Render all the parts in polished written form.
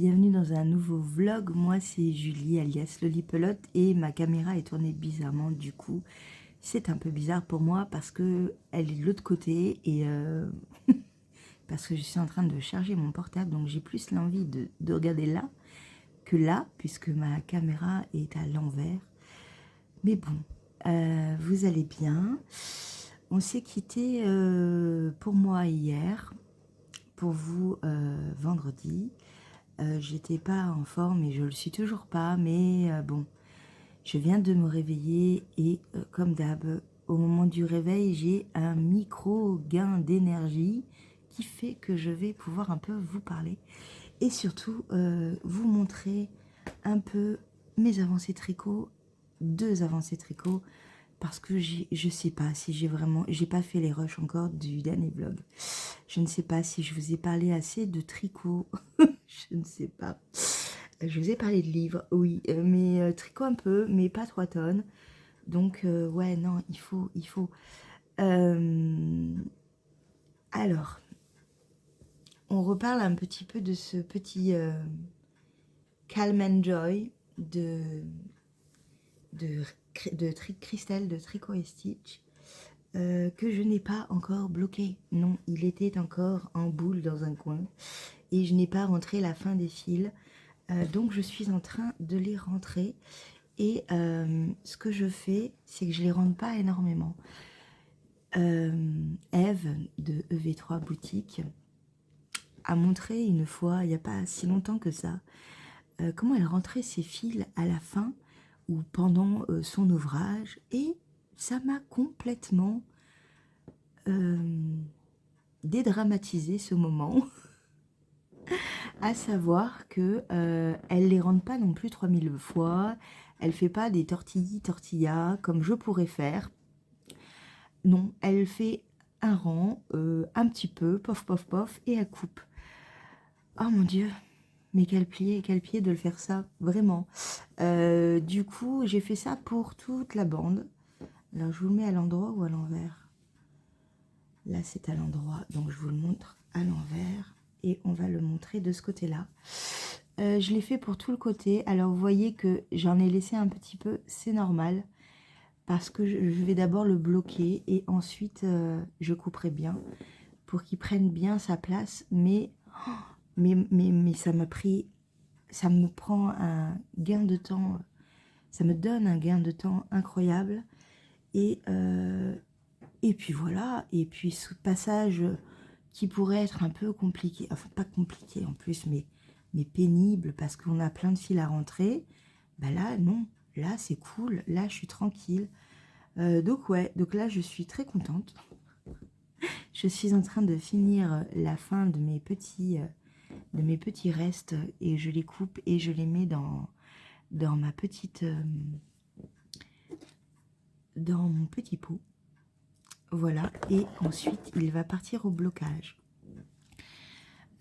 bienvenue dans un nouveau vlog. Moi c'est Julie alias Lolipelote et ma caméra est tournée bizarrement, du coup c'est un peu bizarre pour moi parce que elle est de l'autre côté et parce que je suis en train de charger mon portable, donc j'ai plus l'envie de regarder là que là puisque ma caméra est à l'envers. Mais bon, vous allez bien. On s'est quitté pour moi hier, pour vous vendredi. J'étais pas en forme et je le suis toujours pas, mais bon, je viens de me réveiller et comme d'hab, au moment du réveil, j'ai un micro gain d'énergie qui fait que je vais pouvoir un peu vous parler et surtout vous montrer un peu mes avancées tricot, 2 avancées tricot, parce que je sais pas si j'ai pas fait les rushs encore du dernier vlog. Je ne sais pas si je vous ai parlé assez de tricot. Je ne sais pas. Je vous ai parlé de livres, oui, mais tricot un peu, mais pas 3 tonnes. Donc, ouais, non, il faut. Alors, on reparle un petit peu de ce petit Calm and Joy de Christelle de Tricot et Stitch. Que je n'ai pas encore bloqué. Non, il était encore en boule dans un coin et je n'ai pas rentré la fin des fils. Donc je suis en train de les rentrer et ce que je fais, c'est que je les rentre pas énormément. Eve de EV3 Boutique a montré une fois, il n'y a pas si longtemps que ça, comment elle rentrait ses fils à la fin ou pendant son ouvrage, et ça m'a complètement dédramatiser ce moment, à savoir que elle les rentre pas non plus 3000 fois, elle fait pas des tortillas comme je pourrais faire. Non, elle fait un rang, un petit peu, pof pof pof, et elle coupe. Oh mon dieu, mais quel pied de le faire ça, vraiment. Du coup, j'ai fait ça pour toute la bande. Alors, je vous le mets à l'endroit ou à l'envers? Là, c'est à l'endroit, donc je vous le montre à l'envers. Et on va le montrer de ce côté-là. Je l'ai fait pour tout le côté. Alors, vous voyez que j'en ai laissé un petit peu, c'est normal. Parce que je vais d'abord le bloquer et ensuite, je couperai bien pour qu'il prenne bien sa place. Mais ça m'a pris, ça me prend un gain de temps, ça me donne un gain de temps incroyable. Et puis voilà, et puis ce passage qui pourrait être un peu compliqué, enfin pas compliqué en plus, mais pénible parce qu'on a plein de fils à rentrer, bah là non, là c'est cool, là je suis tranquille. Donc ouais, donc là je suis très contente. Je suis en train de finir la fin de mes petits restes et je les coupe et je les mets dans ma petite, dans mon petit pot. Voilà, et ensuite il va partir au blocage.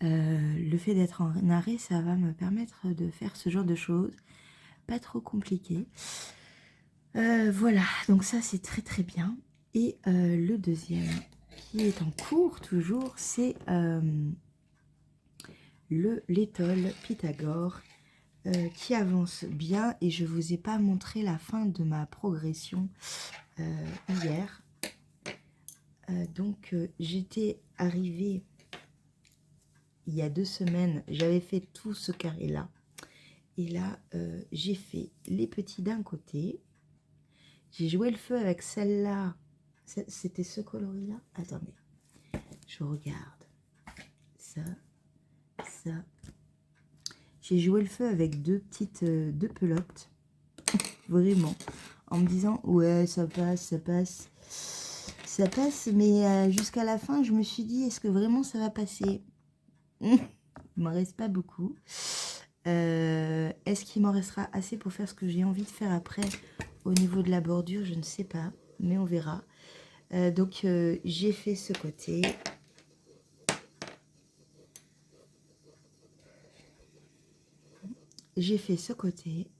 Le fait d'être en arrêt, ça va me permettre de faire ce genre de choses, pas trop compliqué. Voilà, donc ça c'est très très bien. Et le deuxième qui est en cours toujours, c'est l'étole Pythagore qui avance bien, et je vous ai pas montré la fin de ma progression hier. Donc j'étais arrivée il y a 2 semaines, j'avais fait tout ce carré là, et là j'ai fait les petits d'un côté, j'ai joué le feu avec celle-là, c'était ce coloris là, attendez, je regarde, ça, j'ai joué le feu avec deux pelotes, vraiment, en me disant ouais ça passe, mais jusqu'à la fin je me suis dit est-ce que vraiment ça va passer? Il m'en reste pas beaucoup. Est-ce qu'il m'en restera assez pour faire ce que j'ai envie de faire après au niveau de la bordure? Je ne sais pas, mais on verra. Donc j'ai fait ce côté. J'ai fait ce côté,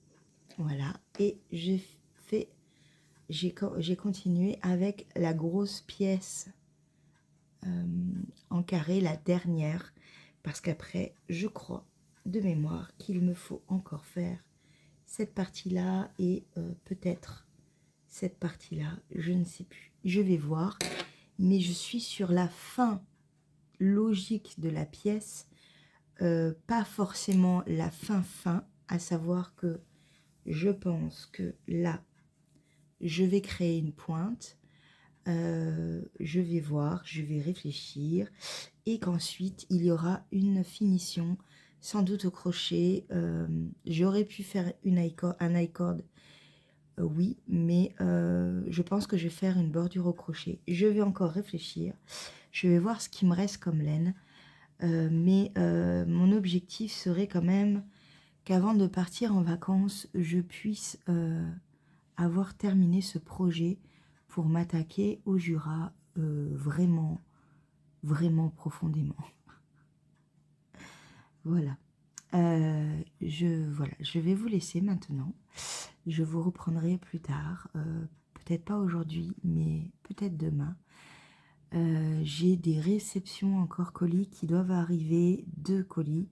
voilà, et j'ai continué avec la grosse pièce en carré, la dernière, parce qu'après, je crois de mémoire qu'il me faut encore faire cette partie-là et peut-être cette partie-là, je ne sais plus. Je vais voir, mais je suis sur la fin logique de la pièce, pas forcément la fin, à savoir que je pense que là, je vais créer une pointe, je vais voir, je vais réfléchir, et qu'ensuite, il y aura une finition, sans doute au crochet. J'aurais pu faire un I-cord, oui, mais je pense que je vais faire une bordure au crochet. Je vais encore réfléchir, je vais voir ce qui me reste comme laine, mais mon objectif serait quand même qu'avant de partir en vacances, je puisse avoir terminé ce projet pour m'attaquer au Jura vraiment, vraiment profondément. Voilà. Voilà. Je vais vous laisser maintenant. Je vous reprendrai plus tard. Peut-être pas aujourd'hui, mais peut-être demain. J'ai des réceptions encore colis qui doivent arriver, 2 colis.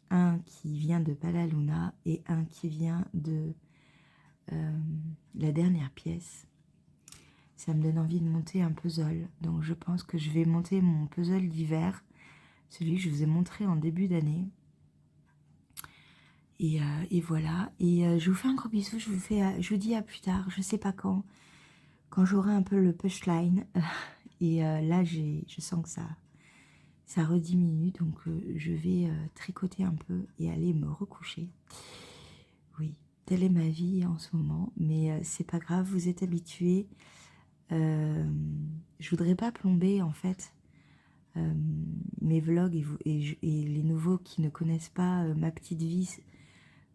Un qui vient de Palaluna et un qui vient de la dernière pièce. Ça me donne envie de monter un puzzle. Donc je pense que je vais monter mon puzzle d'hiver, celui que je vous ai montré en début d'année. Et voilà. Et je vous fais un gros bisou. Je vous dis à plus tard. Je sais pas quand j'aurai un peu le punchline. Et là, je sens que ça rediminue. Donc je vais tricoter un peu et aller me recoucher. Oui, telle est ma vie en ce moment. Mais c'est pas grave, vous êtes habitués. Je voudrais pas plomber en fait mes vlogs et les nouveaux qui ne connaissent pas ma petite vie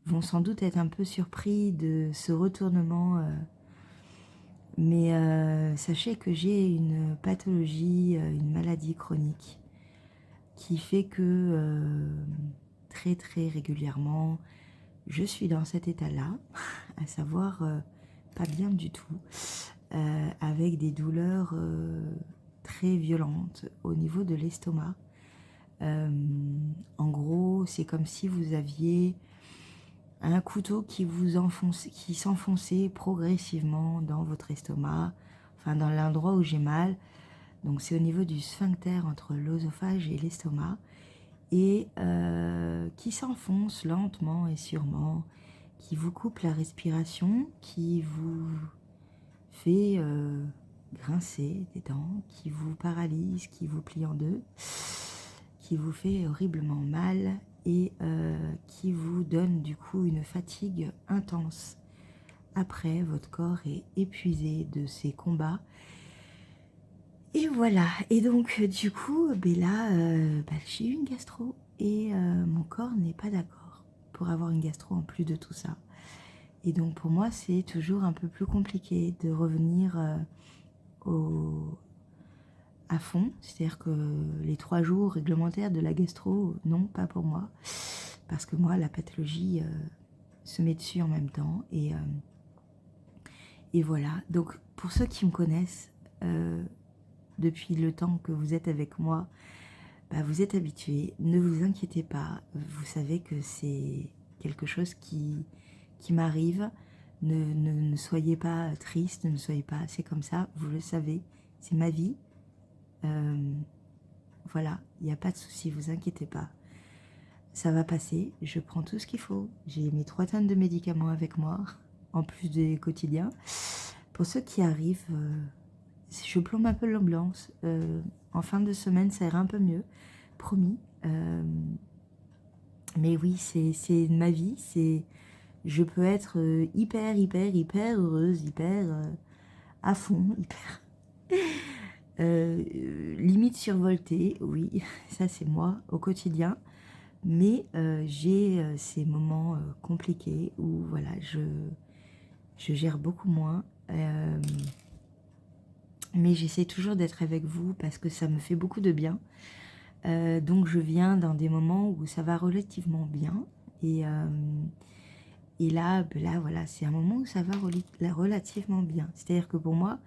vont sans doute être un peu surpris de ce retournement, mais sachez que j'ai une pathologie, une maladie chronique qui fait que très très régulièrement je suis dans cet état-là, à savoir pas bien du tout, avec des douleurs très violentes au niveau de l'estomac. En gros, c'est comme si vous aviez un couteau qui s'enfonçait progressivement dans votre estomac, enfin dans l'endroit où j'ai mal. Donc c'est au niveau du sphincter entre l'œsophage et l'estomac, et qui s'enfonce lentement et sûrement, qui vous coupe la respiration, qui vous fait grincer des dents, qui vous paralyse, qui vous plie en deux, qui vous fait horriblement mal et qui vous donne du coup une fatigue intense. Après, votre corps est épuisé de ces combats. Et voilà, et donc du coup, là, j'ai eu une gastro et mon corps n'est pas d'accord pour avoir une gastro en plus de tout ça. Et donc pour moi, c'est toujours un peu plus compliqué de revenir à fond. C'est-à-dire que les 3 jours réglementaires de la gastro, non, pas pour moi. Parce que moi, la pathologie se met dessus en même temps. Et voilà, donc pour ceux qui me connaissent, depuis le temps que vous êtes avec moi, vous êtes habitués, ne vous inquiétez pas, vous savez que c'est quelque chose qui m'arrive, ne soyez pas triste, ne soyez pas, c'est comme ça, vous le savez, c'est ma vie, voilà, il n'y a pas de souci, vous inquiétez pas, ça va passer, je prends tout ce qu'il faut, j'ai mes 3 tonnes de médicaments avec moi, en plus des quotidiens. Pour ceux qui arrivent, je plombe un peu l'ambiance. En fin de semaine, ça ira un peu mieux, promis. Mais oui, c'est ma vie. Je peux être hyper heureuse, hyper à fond, limite survoltée. Oui, ça c'est moi au quotidien. Mais j'ai ces moments compliqués où voilà, je gère beaucoup moins. Mais j'essaie toujours d'être avec vous parce que ça me fait beaucoup de bien. Donc je viens dans des moments où ça va relativement bien. Et là, voilà, c'est un moment où ça va relativement bien. C'est-à-dire que pour moi,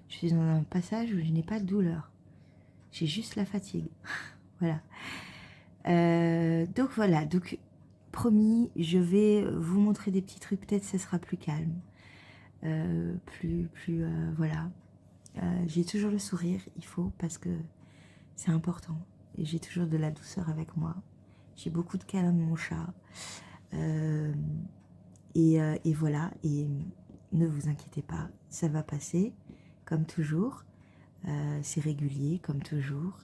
je suis dans un passage où je n'ai pas de douleur. J'ai juste la fatigue. Voilà. Donc voilà, donc promis, je vais vous montrer des petits trucs, peut-être ce sera plus calme, voilà. J'ai toujours le sourire, il faut, parce que c'est important. Et j'ai toujours de la douceur avec moi. J'ai beaucoup de câlins de mon chat. Et voilà, et ne vous inquiétez pas, ça va passer, comme toujours. C'est régulier, comme toujours.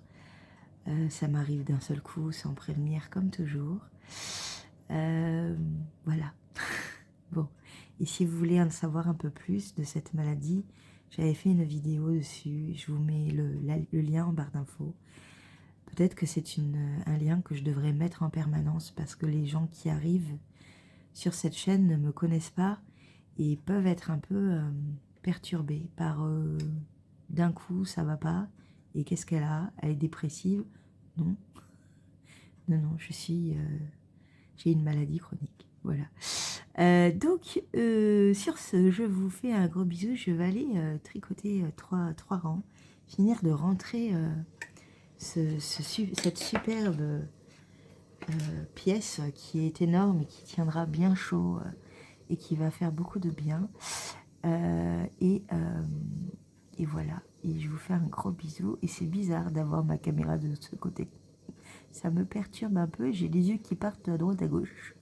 Ça m'arrive d'un seul coup, sans prévenir, comme toujours. Voilà. Bon, et si vous voulez en savoir un peu plus de cette maladie, j'avais fait une vidéo dessus, je vous mets le lien en barre d'infos. Peut-être que c'est un lien que je devrais mettre en permanence parce que les gens qui arrivent sur cette chaîne ne me connaissent pas et peuvent être un peu perturbés par d'un coup ça va pas et qu'est-ce qu'elle a? Elle est dépressive? Non, non, j'ai une maladie chronique, voilà. Donc sur ce, je vous fais un gros bisou, je vais aller tricoter trois rangs, finir de rentrer cette superbe pièce qui est énorme et qui tiendra bien chaud et qui va faire beaucoup de bien. Et voilà. Et je vous fais un gros bisou. Et c'est bizarre d'avoir ma caméra de ce côté. Ça me perturbe un peu. J'ai les yeux qui partent à droite à gauche.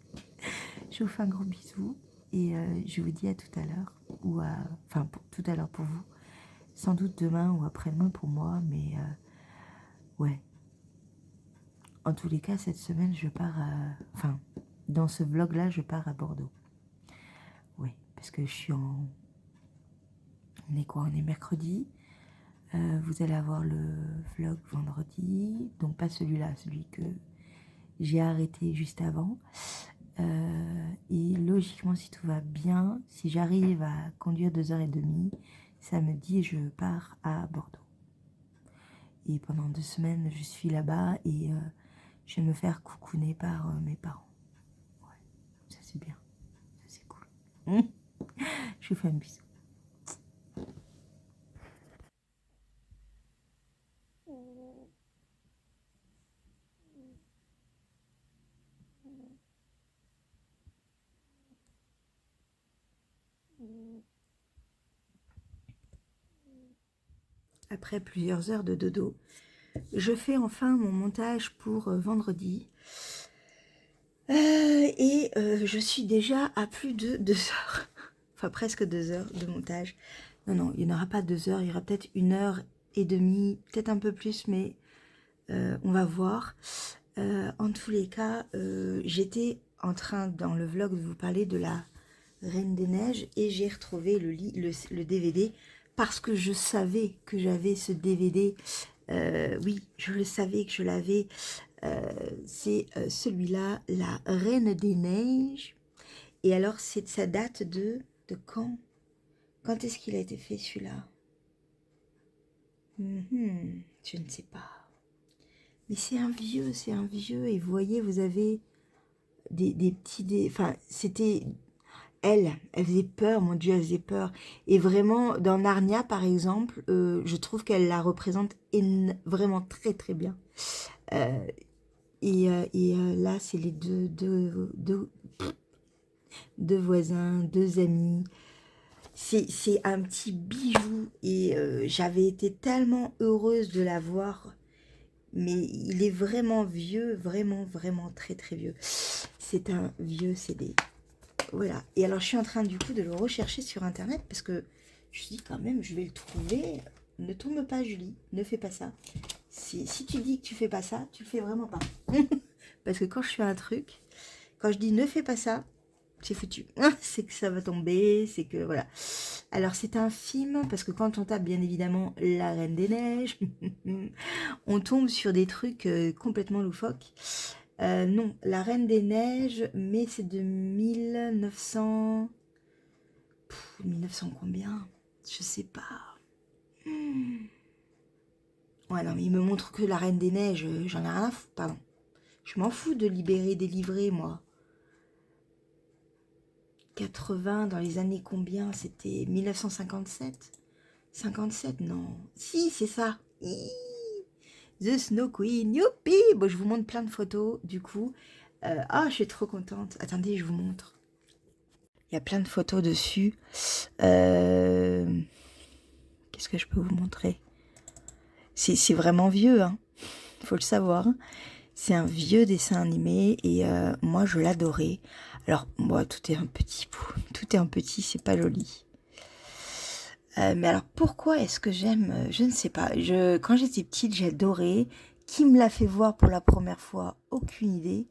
Je vous fais un gros bisou. Et je vous dis à tout à l'heure. Enfin, tout à l'heure pour vous. Sans doute demain ou après-demain pour moi. Mais ouais. En tous les cas, cette semaine, je pars enfin, dans ce vlog-là, je pars à Bordeaux. Oui, parce que je suis en... On est quoi? On est mercredi. Vous allez avoir le vlog vendredi. Donc pas celui-là, celui que j'ai arrêté juste avant. Et logiquement, si tout va bien, si j'arrive à conduire 2h30, samedi, je pars à Bordeaux. Et pendant 2 semaines, je suis là-bas et je vais me faire coucouner par mes parents. Ouais, ça c'est bien, ça c'est cool. Je vous fais un bisou. Après plusieurs heures de dodo, je fais enfin mon montage pour vendredi. Je suis déjà à plus de 2 heures. Enfin, presque 2 heures de montage. Non, il n'y en aura pas 2 heures. Il y aura peut-être 1h30, peut-être un peu plus, mais on va voir. En tous les cas, j'étais en train, dans le vlog, de vous parler de la Reine des Neiges et j'ai retrouvé le DVD parce que je savais que j'avais ce DVD. Oui, je le savais que je l'avais. C'est celui-là, La Reine des Neiges. Et alors, ça date de quand? Quand est-ce qu'il a été fait celui-là? Je ne sais pas. Mais c'est un vieux. Et vous voyez, vous avez des petits... Enfin, c'était... Elle faisait peur, mon Dieu, elle faisait peur. Et vraiment, dans Narnia, par exemple, je trouve qu'elle la représente vraiment très, très bien. Là, c'est les deux voisins, deux amis. C'est un petit bijou et j'avais été tellement heureuse de la voir. Mais il est vraiment vieux, vraiment, vraiment très, très vieux. C'est un vieux CD. Voilà. Et alors, je suis en train, du coup, de le rechercher sur Internet parce que je me dis quand même, je vais le trouver. Ne tourne pas, Julie. Ne fais pas ça. Si tu dis que tu fais pas ça, tu le fais vraiment pas. Parce que quand je fais un truc, quand je dis ne fais pas ça, c'est foutu. C'est que ça va tomber, c'est que voilà. Alors c'est un film, parce que quand on tape bien évidemment La Reine des Neiges, on tombe sur des trucs complètement loufoques. Non, La Reine des Neiges, mais c'est de 1900... 1900 combien? Je sais pas. Ouais, non, mais il me montre que La Reine des Neiges, j'en ai rien à foutre, pardon. Je m'en fous de libérer des livrets, moi. 80, dans les années combien? C'était 1957? 57, non. Si, c'est ça. The Snow Queen, youpi. Bon, je vous montre plein de photos, du coup. Ah, je suis trop contente. Attendez, je vous montre. Il y a plein de photos dessus. Qu'est-ce que je peux vous montrer? C'est vraiment vieux, hein. Faut le savoir. C'est un vieux dessin animé et moi, je l'adorais. Alors, moi, tout est un petit bout. Tout est un petit, c'est pas joli. Mais alors, pourquoi est-ce que j'aime? Je ne sais pas. Quand j'étais petite, j'adorais. Qui me l'a fait voir pour la première fois? Aucune idée.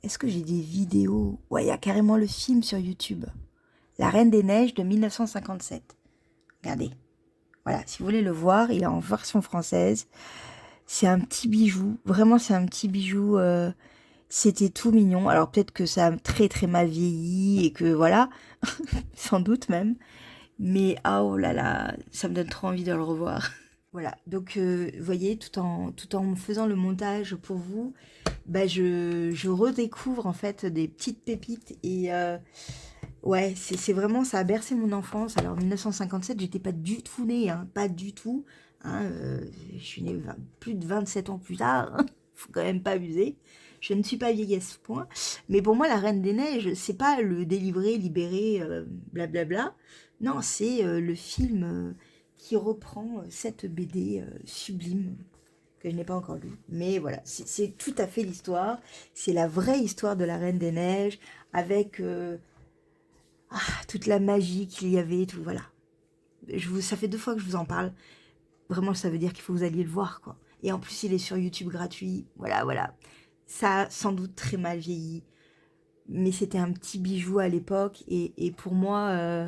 Est-ce que j'ai des vidéos? Ouais, il y a carrément le film sur YouTube. La Reine des Neiges de 1957. Regardez. Voilà, si vous voulez le voir, il est en version française. C'est un petit bijou. Vraiment, c'est un petit bijou. C'était tout mignon. Alors, peut-être que ça a très très mal vieilli et que voilà. Sans doute même. Mais oh là là, ça me donne trop envie de le revoir. Voilà, donc vous voyez, tout en faisant le montage pour vous, bah, je redécouvre en fait des petites pépites et ouais, c'est vraiment, ça a bercé mon enfance. Alors 1957, j'étais pas du tout née, hein, pas du tout. Hein, je suis née plus de 27 ans plus tard, hein, faut quand même pas abuser. Je ne suis pas vieille à ce point. Mais pour moi, la Reine des Neiges, c'est pas le délivrer, libérer, blablabla. Non, c'est le film qui reprend cette BD sublime que je n'ai pas encore lue. Mais voilà, c'est tout à fait l'histoire. C'est la vraie histoire de la Reine des Neiges avec toute la magie qu'il y avait, tout, voilà. Ça fait 2 fois que je vous en parle. Vraiment, ça veut dire qu'il faut que vous alliez le voir, quoi. Et en plus, il est sur YouTube gratuit. Voilà, voilà. Ça a sans doute très mal vieilli. Mais c'était un petit bijou à l'époque. Et pour moi,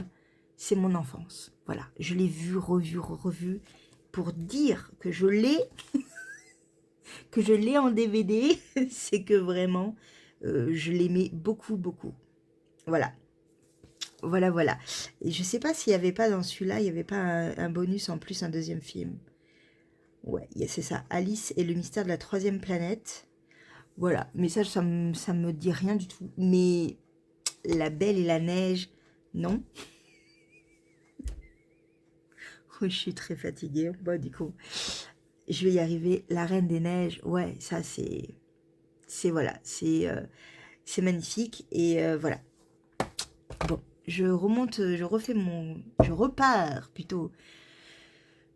c'est mon enfance. Voilà. Je l'ai vu, revu. Pour dire que je l'ai... que je l'ai en DVD. C'est que vraiment, je l'aimais beaucoup, beaucoup. Voilà. Voilà, voilà. Et je sais pas s'il n'y avait pas dans celui-là, il n'y avait pas un bonus en plus, un deuxième film. Ouais, c'est ça. Alice et le mystère de la 3e planète. Voilà. Mais ça me dit rien du tout. Mais La Belle et la Neige, non. Oh, je suis très fatiguée. Bon, du coup, je vais y arriver. La Reine des Neiges, ouais, ça voilà, c'est magnifique. Et voilà. Bon, je repars plutôt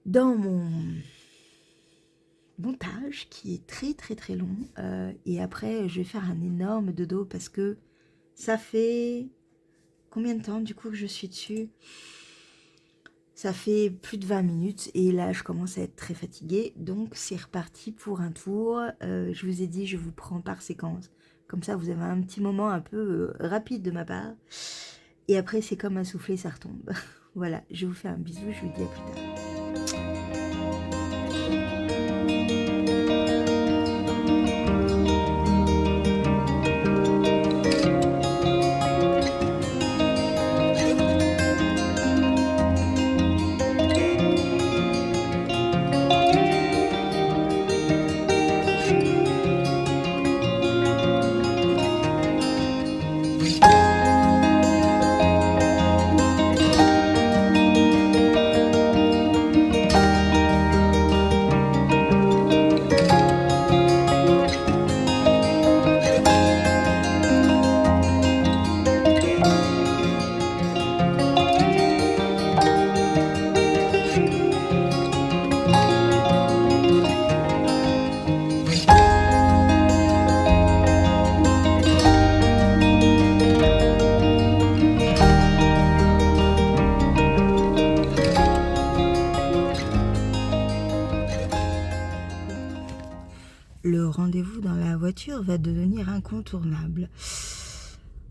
dans mon montage qui est très très très long. Et après, je vais faire un énorme dodo parce que ça fait combien de temps du coup que je suis dessus? Ça fait plus de 20 minutes et là, je commence à être très fatiguée. Donc, c'est reparti pour un tour. Je vous ai dit, je vous prends par séquence. Comme ça, vous avez un petit moment un peu rapide de ma part. Et après, c'est comme un soufflet, ça retombe. Voilà, je vous fais un bisou, je vous dis à plus tard. Le rendez-vous dans la voiture va devenir incontournable.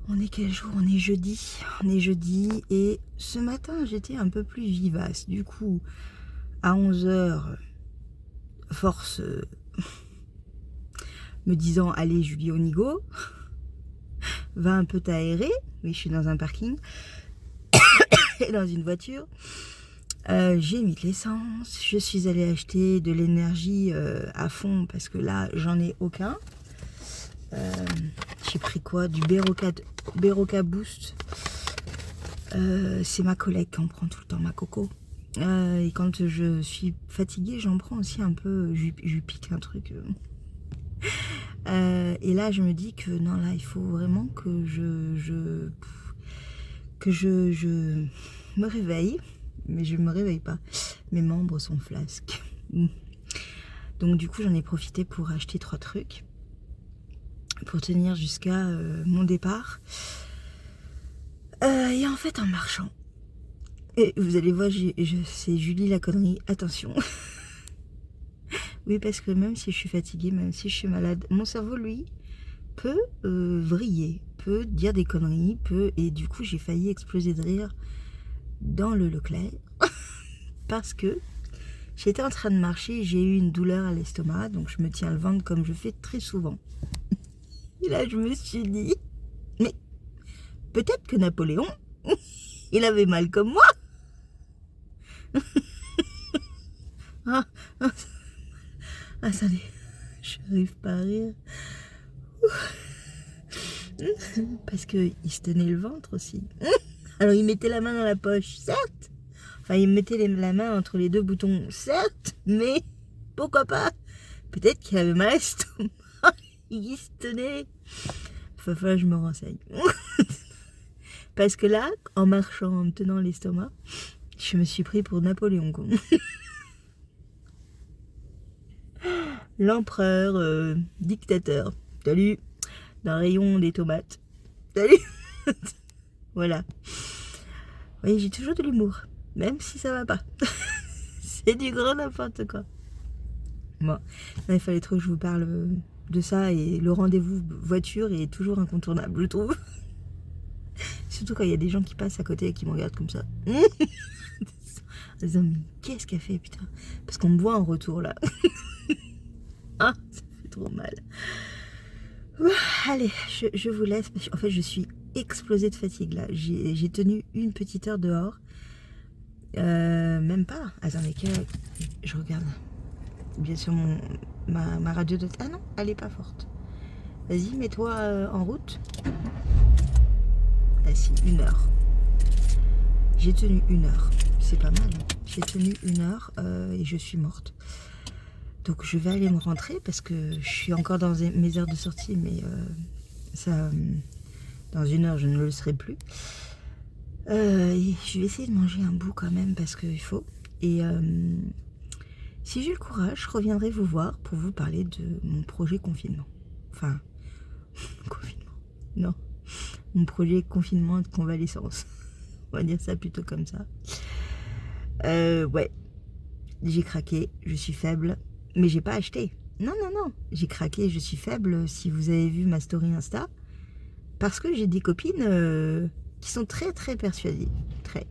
On est quel jour? On est jeudi. On est jeudi et ce matin j'étais un peu plus vivace. Du coup, à 11h, force me disant allez Julie on y go, va un peu t'aérer. Oui, je suis dans un parking et dans une voiture. J'ai mis de l'essence, je suis allée acheter de l'énergie à fond parce que là j'en ai aucun. J'ai pris quoi? Du Beroca Boost. C'est ma collègue qui en prend tout le temps, ma coco. Et quand je suis fatiguée, j'en prends aussi un peu, je lui pique un truc. Et là, je me dis que non, là, il faut vraiment que je me réveille. Mais je me réveille pas. Mes membres sont flasques. Donc du coup, j'en ai profité pour acheter 3 trucs. Pour tenir jusqu'à mon départ. Et en fait, en marchant. Et vous allez voir, c'est Julie la connerie. Attention. Oui, parce que même si je suis fatiguée, même si je suis malade, mon cerveau, lui, peut vriller, peut dire des conneries, et du coup, j'ai failli exploser de rire dans le Leclerc. Parce que j'étais en train de marcher, j'ai eu une douleur à l'estomac, donc je me tiens le ventre comme je fais très souvent. Et là, je me suis dit, mais peut-être que Napoléon, il avait mal comme moi. Ah, ah, attendez, je n'arrive pas à rire. Parce qu'il se tenait le ventre aussi. Alors il mettait la main dans la poche, certes. Enfin, il mettait la main entre les 2 boutons, certes. Mais pourquoi pas? Peut-être qu'il avait mal à l'estomac. Il se tenait. Enfin, je me renseigne. Parce que là, en marchant, en me tenant l'estomac, je me suis pris pour Napoléon. L'empereur dictateur. Salut. Dans le rayon des tomates. Salut. Voilà. Oui, j'ai toujours de l'humour. Même si ça va pas. C'est du grand n'importe quoi. Bon, là, il fallait trop que je vous parle de ça. Et le rendez-vous voiture est toujours incontournable, je trouve. Surtout quand il y a des gens qui passent à côté et qui me regardent comme ça. En disant, mais qu'est-ce qu'elle fait, putain? Parce qu'on me voit en retour, là. Ah, ça fait trop mal. Allez, je vous laisse. En fait, je suis explosée de fatigue, là. J'ai tenu une petite heure dehors. Même pas. Attendez, je regarde. Bien sûr, ma radio de... Ah non, elle est pas forte. Vas-y, mets-toi en route. Ah si, 1 heure. J'ai tenu 1 heure. C'est pas mal. J'ai tenu 1 heure et je suis morte. Donc je vais aller me rentrer parce que je suis encore dans mes heures de sortie, mais ça, dans 1 heure, je ne le serai plus. Et je vais essayer de manger un bout quand même parce qu'il faut. Et si j'ai le courage, je reviendrai vous voir pour vous parler de mon projet confinement. Enfin, confinement. Non, mon projet confinement de convalescence. On va dire ça plutôt comme ça. Ouais, j'ai craqué, je suis faible, mais j'ai pas acheté. Non, non, non, j'ai craqué, je suis faible. Si vous avez vu ma story Insta, parce que j'ai des copines qui sont très très persuadées. Très.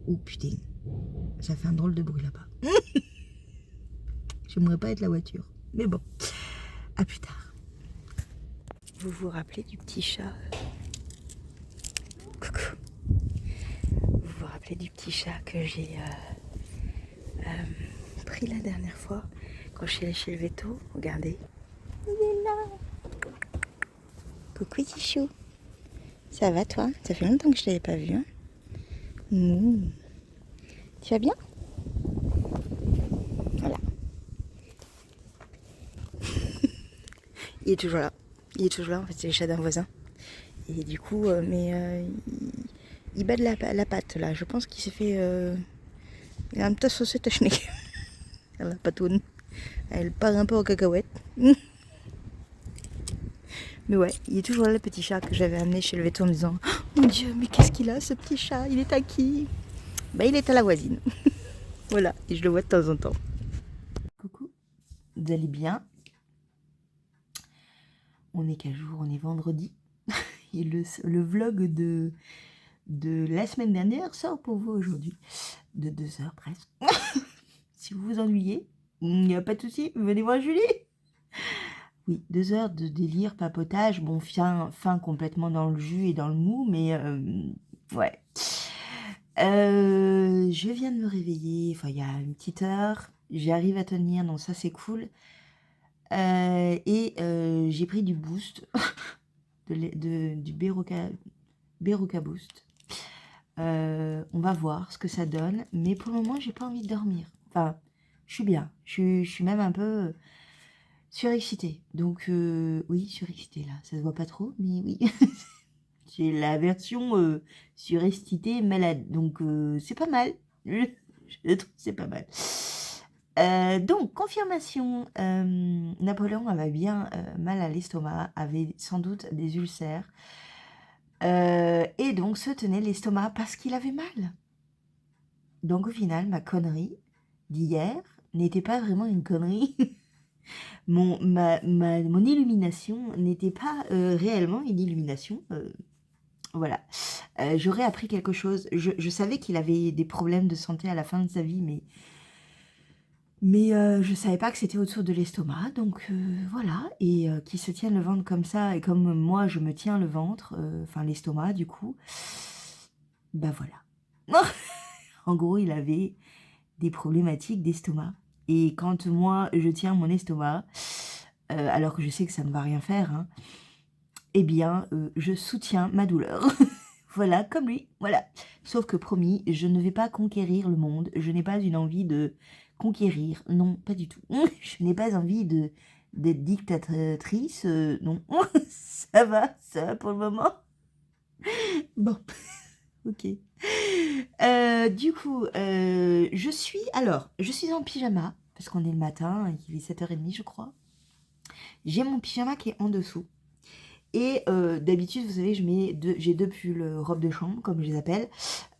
Oh putain, ça fait un drôle de bruit là-bas. J'aimerais pas être la voiture. Mais bon, à plus tard. Vous vous rappelez du petit chat? Coucou. Vous vous rappelez du petit chat que j'ai pris la dernière fois quand je suis allée chez le veto? Regardez. Il est là. Coucou Tichou. Ça va toi? Ça fait longtemps que je t'avais pas vu. Hein. Tu vas bien? Voilà. Il est toujours là. Il est toujours là, en fait, c'est le chat d'un voisin. Et du coup, il bat de la patte, là. Je pense qu'il s'est fait... il a un petit saucé à schneck. La patoune. Elle part un peu en cacahuète. Mais ouais, il est toujours là, le petit chat que j'avais amené chez le veto en me disant oh, mon Dieu, mais qu'est-ce qu'il a, ce petit chat? Il est à qui? Bah, il est à la voisine. Voilà, et je le vois de temps en temps. Coucou, vous allez bien? On est quel jour? On est vendredi. Et le vlog de la semaine dernière sort pour vous aujourd'hui. De 2 heures presque. Si vous vous ennuyez, il n'y a pas de souci, venez voir Julie. Oui, 2 heures de délire, papotage, bon, fin complètement dans le jus et dans le mou, mais ouais. Je viens de me réveiller, enfin il y a une petite heure, j'arrive à tenir, donc ça c'est cool. Et j'ai pris du boost, du Beroca Boost. On va voir ce que ça donne. Mais pour le moment, j'ai pas envie de dormir. Enfin, je suis bien. Je suis même un peu surexcitée. Donc, oui, surexcitée là. Ça se voit pas trop, mais oui. J'ai la version surexcitée malade. Donc, c'est pas mal. Je trouve que c'est pas mal. Donc, confirmation, Napoléon avait bien mal à l'estomac, avait sans doute des ulcères, et donc se tenait l'estomac parce qu'il avait mal. Donc au final, ma connerie d'hier n'était pas vraiment une connerie. Mon illumination n'était pas réellement une illumination. Voilà. J'aurais appris quelque chose. Je savais qu'il avait des problèmes de santé à la fin de sa vie, mais je savais pas que c'était autour de l'estomac, donc voilà. Et qu'il se tienne le ventre comme ça, et comme moi je me tiens le ventre, enfin l'estomac du coup, bah voilà. En gros, il avait des problématiques d'estomac. Et quand moi je tiens mon estomac, alors que je sais que ça ne va rien faire, hein, eh bien je soutiens ma douleur. Voilà, comme lui, voilà. Sauf que promis, je ne vais pas conquérir le monde. Je n'ai pas une envie de conquérir. Non, pas du tout. Je n'ai pas envie d'être dictatrice. Non, ça va pour le moment. Bon, ok. Du coup, je suis en pyjama, parce qu'on est le matin, il est 7h30, je crois. J'ai mon pyjama qui est en dessous. Et d'habitude, vous savez, j'ai deux pulls robes de chambre, comme je les appelle.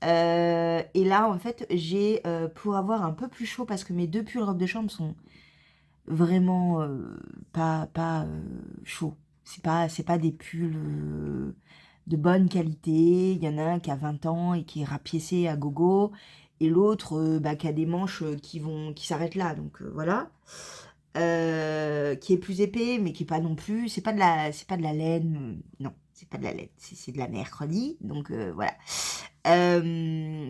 Et là, en fait, j'ai, pour avoir un peu plus chaud, parce que mes deux pulls robes de chambre sont vraiment pas chauds. C'est pas des pulls de bonne qualité. Il y en a un qui a 20 ans et qui est rapiécé à gogo. Et l'autre qui a des manches qui s'arrêtent là. Donc voilà. Qui est plus épais, mais qui est pas non plus, c'est pas de la laine, non, c'est pas de la laine, c'est de la mercredi, donc voilà.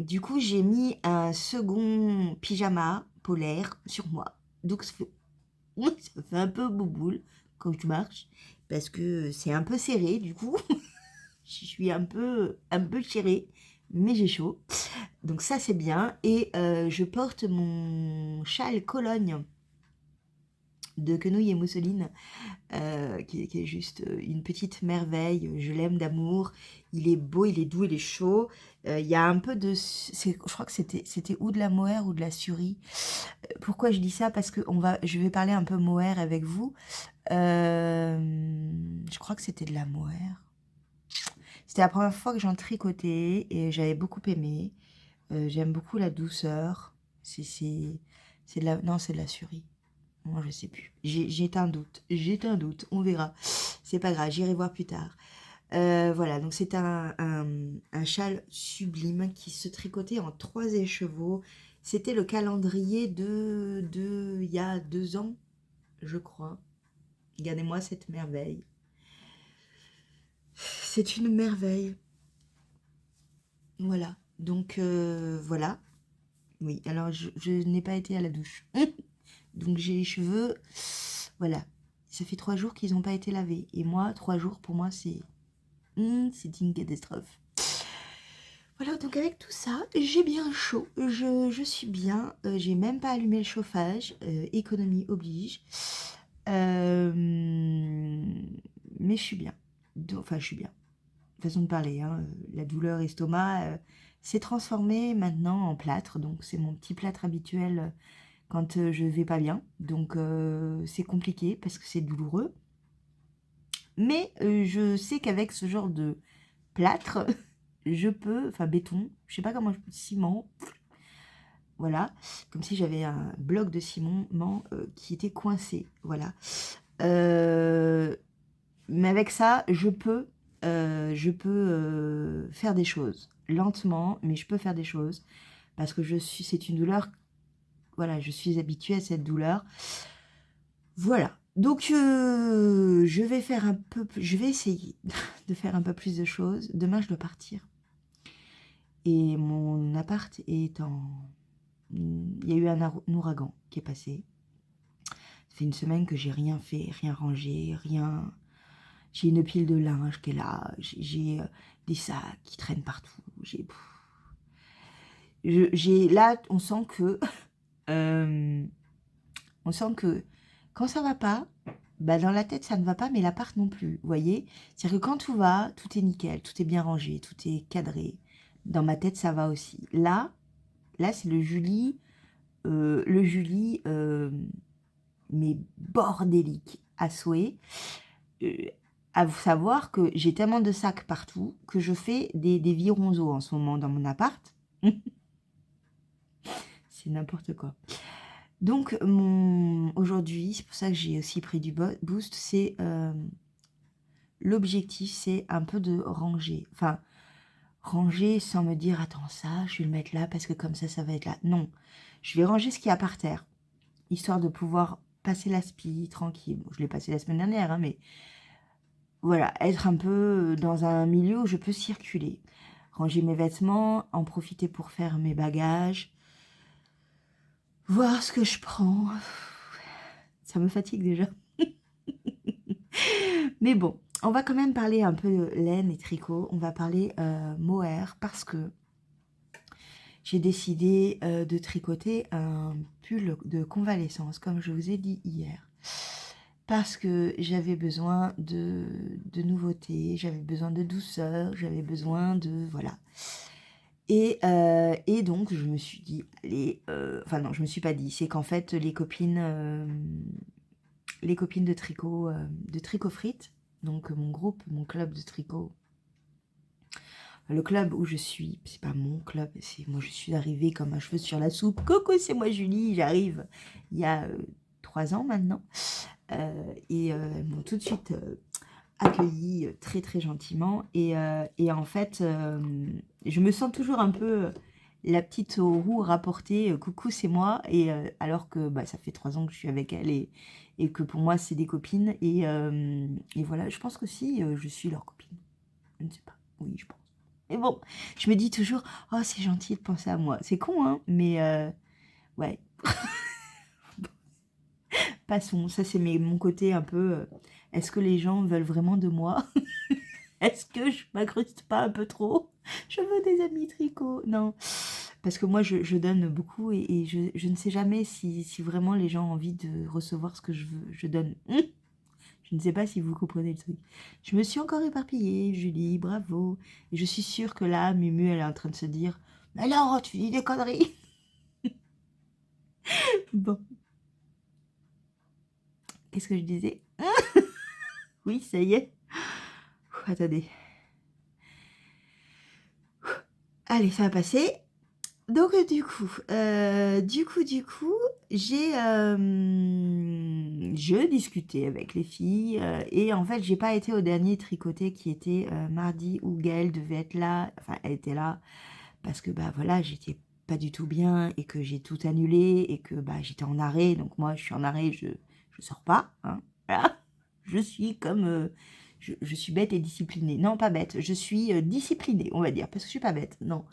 Du coup, j'ai mis un second pyjama polaire sur moi, donc ça fait un peu bouboule quand je marche, parce que c'est un peu serré, du coup, je suis un peu serrée, mais j'ai chaud, donc ça c'est bien, et je porte mon châle Cologne de Quenouille et Mousseline, qui est juste une petite merveille. Je l'aime d'amour. Il est beau, il est doux, il est chaud. Il y a un peu de... Je crois que c'était ou de la mohair ou de la surie. Pourquoi je dis ça? Parce que je vais parler un peu mohair avec vous. Je crois que c'était de la mohair. C'était la première fois que j'en tricotais et j'avais beaucoup aimé. J'aime beaucoup la douceur. Non, c'est de la surie. Moi, je sais plus. J'ai un doute. On verra. C'est pas grave. J'irai voir plus tard. Voilà. Donc, c'est un châle sublime qui se tricotait en 3 écheveaux. C'était le calendrier il y a 2 ans, je crois. Regardez-moi cette merveille. C'est une merveille. Voilà. Donc, voilà. Oui. Alors, je n'ai pas été à la douche. Donc j'ai les cheveux, voilà, ça fait 3 jours qu'ils n'ont pas été lavés. Et moi, 3 jours, pour moi, c'est une catastrophe. Voilà, donc avec tout ça, j'ai bien chaud, je suis bien, j'ai même pas allumé le chauffage, économie oblige. Mais je suis bien, enfin je suis bien, façon de parler, hein. La douleur estomac s'est transformée maintenant en plâtre, donc c'est mon petit plâtre habituel quand je vais pas bien. Donc c'est compliqué parce que c'est douloureux. Mais je sais qu'avec ce genre de plâtre, je peux, enfin béton, je sais pas comment ciment, voilà, comme si j'avais un bloc de ciment qui était coincé, voilà. Mais avec ça, je peux faire des choses lentement, mais je peux faire des choses parce que c'est une douleur. Voilà, je suis habituée à cette douleur. Voilà. Donc, je vais essayer de faire un peu plus de choses. Demain, je dois partir. Et mon appart est il y a eu un ouragan qui est passé. Ça fait une semaine que j'ai rien fait, rien rangé, rien... J'ai une pile de linge qui est là. J'ai des sacs qui traînent partout. Là, on sent que... on sent que quand ça va pas, bah dans la tête, ça ne va pas, mais l'appart non plus, vous voyez? C'est-à-dire que quand tout va, tout est nickel, tout est bien rangé, tout est cadré. Dans ma tête, ça va aussi. Là, c'est le Julie, mais bordélique à souhait. À savoir que j'ai tellement de sacs partout que je fais des vironzos en ce moment dans mon appart. C'est n'importe quoi. Donc, aujourd'hui, c'est pour ça que j'ai aussi pris du boost, c'est l'objectif, c'est un peu de ranger. Enfin, ranger sans me dire, attends, ça, je vais le mettre là parce que comme ça va être là. Non, je vais ranger ce qu'il y a par terre, histoire de pouvoir passer l'aspi tranquille. Bon, je l'ai passé la semaine dernière, hein, mais voilà, être un peu dans un milieu où je peux circuler. Ranger mes vêtements, en profiter pour faire mes bagages, voir ce que je prends. Ça me fatigue déjà. Mais bon, on va quand même parler un peu de laine et tricot. On va parler mohair parce que j'ai décidé de tricoter un pull de convalescence, comme je vous ai dit hier. Parce que j'avais besoin de nouveautés, j'avais besoin de douceur, j'avais besoin de... Voilà. Et donc, je me suis dit, allez... Enfin non, je me suis pas dit. C'est qu'en fait, les copines de tricot frites, donc mon groupe, mon club de tricot, le club où je suis, c'est pas mon club, c'est moi je suis arrivée comme un cheveu sur la soupe. Coucou, c'est moi Julie, j'arrive il y a 3 ans maintenant. Et elles m'ont tout de suite accueillie très très gentiment. Et en fait, je me sens toujours un peu la petite roue rapportée, coucou, c'est moi. Et alors que bah, ça fait 3 ans que je suis avec elles et que pour moi c'est des copines. Et voilà, je pense que si je suis leur copine. Je ne sais pas, oui, je pense. Mais bon, je me dis toujours, oh, c'est gentil de penser à moi. C'est con, hein, mais ouais. Passons, ça c'est mon côté un peu, est-ce que les gens veulent vraiment de moi? Est-ce que je m'incruste pas un peu trop? Je veux des amis tricot. Non, parce que moi je donne beaucoup et je ne sais jamais si vraiment les gens ont envie de recevoir ce que je donne. Je ne sais pas si vous comprenez le truc. Je me suis encore éparpillée, Julie, bravo. Et je suis sûre que là, Mumu, elle est en train de se dire, mais alors, tu dis des conneries. Bon, qu'est-ce que je disais? Oui, ça y est. Attendez. Allez, ça va passer. Donc, du coup, je discutais avec les filles et en fait, j'ai pas été au dernier tricoté qui était mardi où Gaëlle devait être là. Enfin, elle était là parce que, bah voilà, j'étais pas du tout bien et que j'ai tout annulé et que, bah, j'étais en arrêt. Donc, moi, je suis en arrêt, je sors pas, hein, voilà. Je suis comme... je suis bête et disciplinée. Non, pas bête, je suis disciplinée, on va dire, parce que je suis pas bête, non.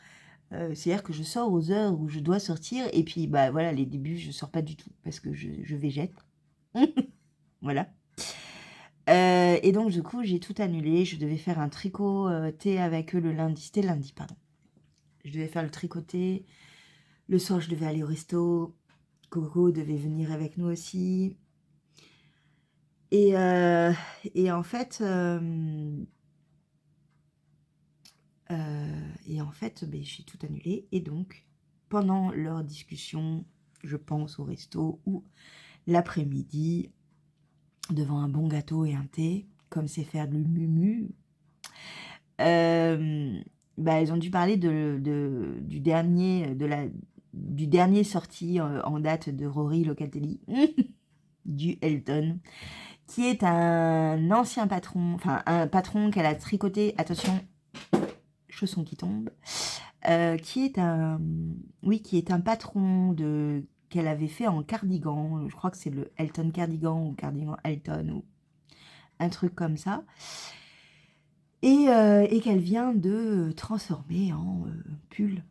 C'est-à-dire que je sors aux heures où je dois sortir et puis bah voilà, les débuts je sors pas du tout parce que je végète. Voilà. Et donc du coup j'ai tout annulé. Je devais faire un tricoté avec eux le lundi. C'était lundi, pardon. Je devais faire le tricoté. Le soir je devais aller au resto. Coco devait venir avec nous aussi. Et en fait... ben, j'ai tout annulé. Et donc, pendant leur discussion, je pense au resto ou l'après-midi, devant un bon gâteau et un thé, comme c'est faire du mumu, bah, elles ont dû parler du dernier sorti en date de Rory Locatelli, du Elton, qui est un ancien patron, enfin un patron qu'elle a tricoté, attention, chaussons qui tombent, qui est un patron qu'elle avait fait en cardigan. Je crois que c'est le Elton cardigan ou cardigan Elton ou un truc comme ça. Et qu'elle vient de transformer en pull.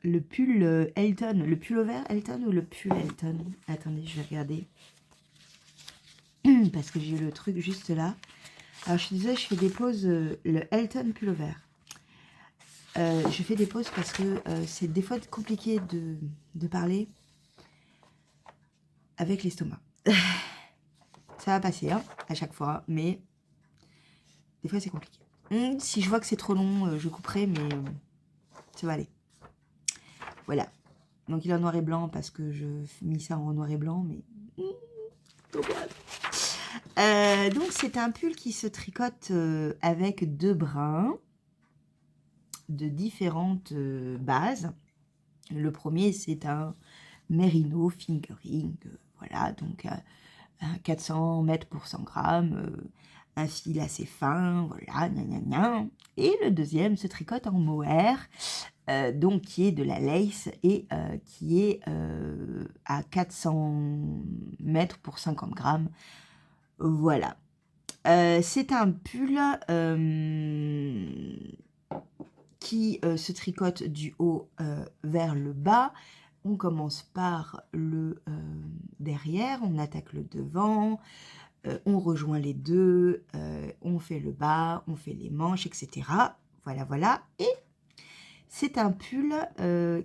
Le pull Elton, le pull vert Elton ou le pull Elton? Attendez, je vais regarder. Parce que j'ai le truc juste là. Alors je suis désolée, je fais des pauses. Le Elton pull vert. Je fais des pauses parce que c'est des fois compliqué de parler avec l'estomac. Ça va passer hein, à chaque fois, mais des fois c'est compliqué. Si je vois que c'est trop long, je couperai, mais ça va aller. Voilà. Donc il est en noir et blanc parce que je mis ça en noir et blanc, mais... donc c'est un pull qui se tricote avec 2 brins de différentes bases. Le premier c'est un Merino Fingering, voilà, donc 400 mètres pour 100 grammes, un fil assez fin, voilà, gna gna gna. Et le deuxième se tricote en mohair, donc qui est de la lace et qui est à 400 mètres pour 50 grammes, voilà. C'est un pull qui se tricote du haut vers le bas. On commence par le derrière, on attaque le devant, on rejoint les deux, on fait le bas, on fait les manches, etc. Voilà, voilà. Et c'est un pull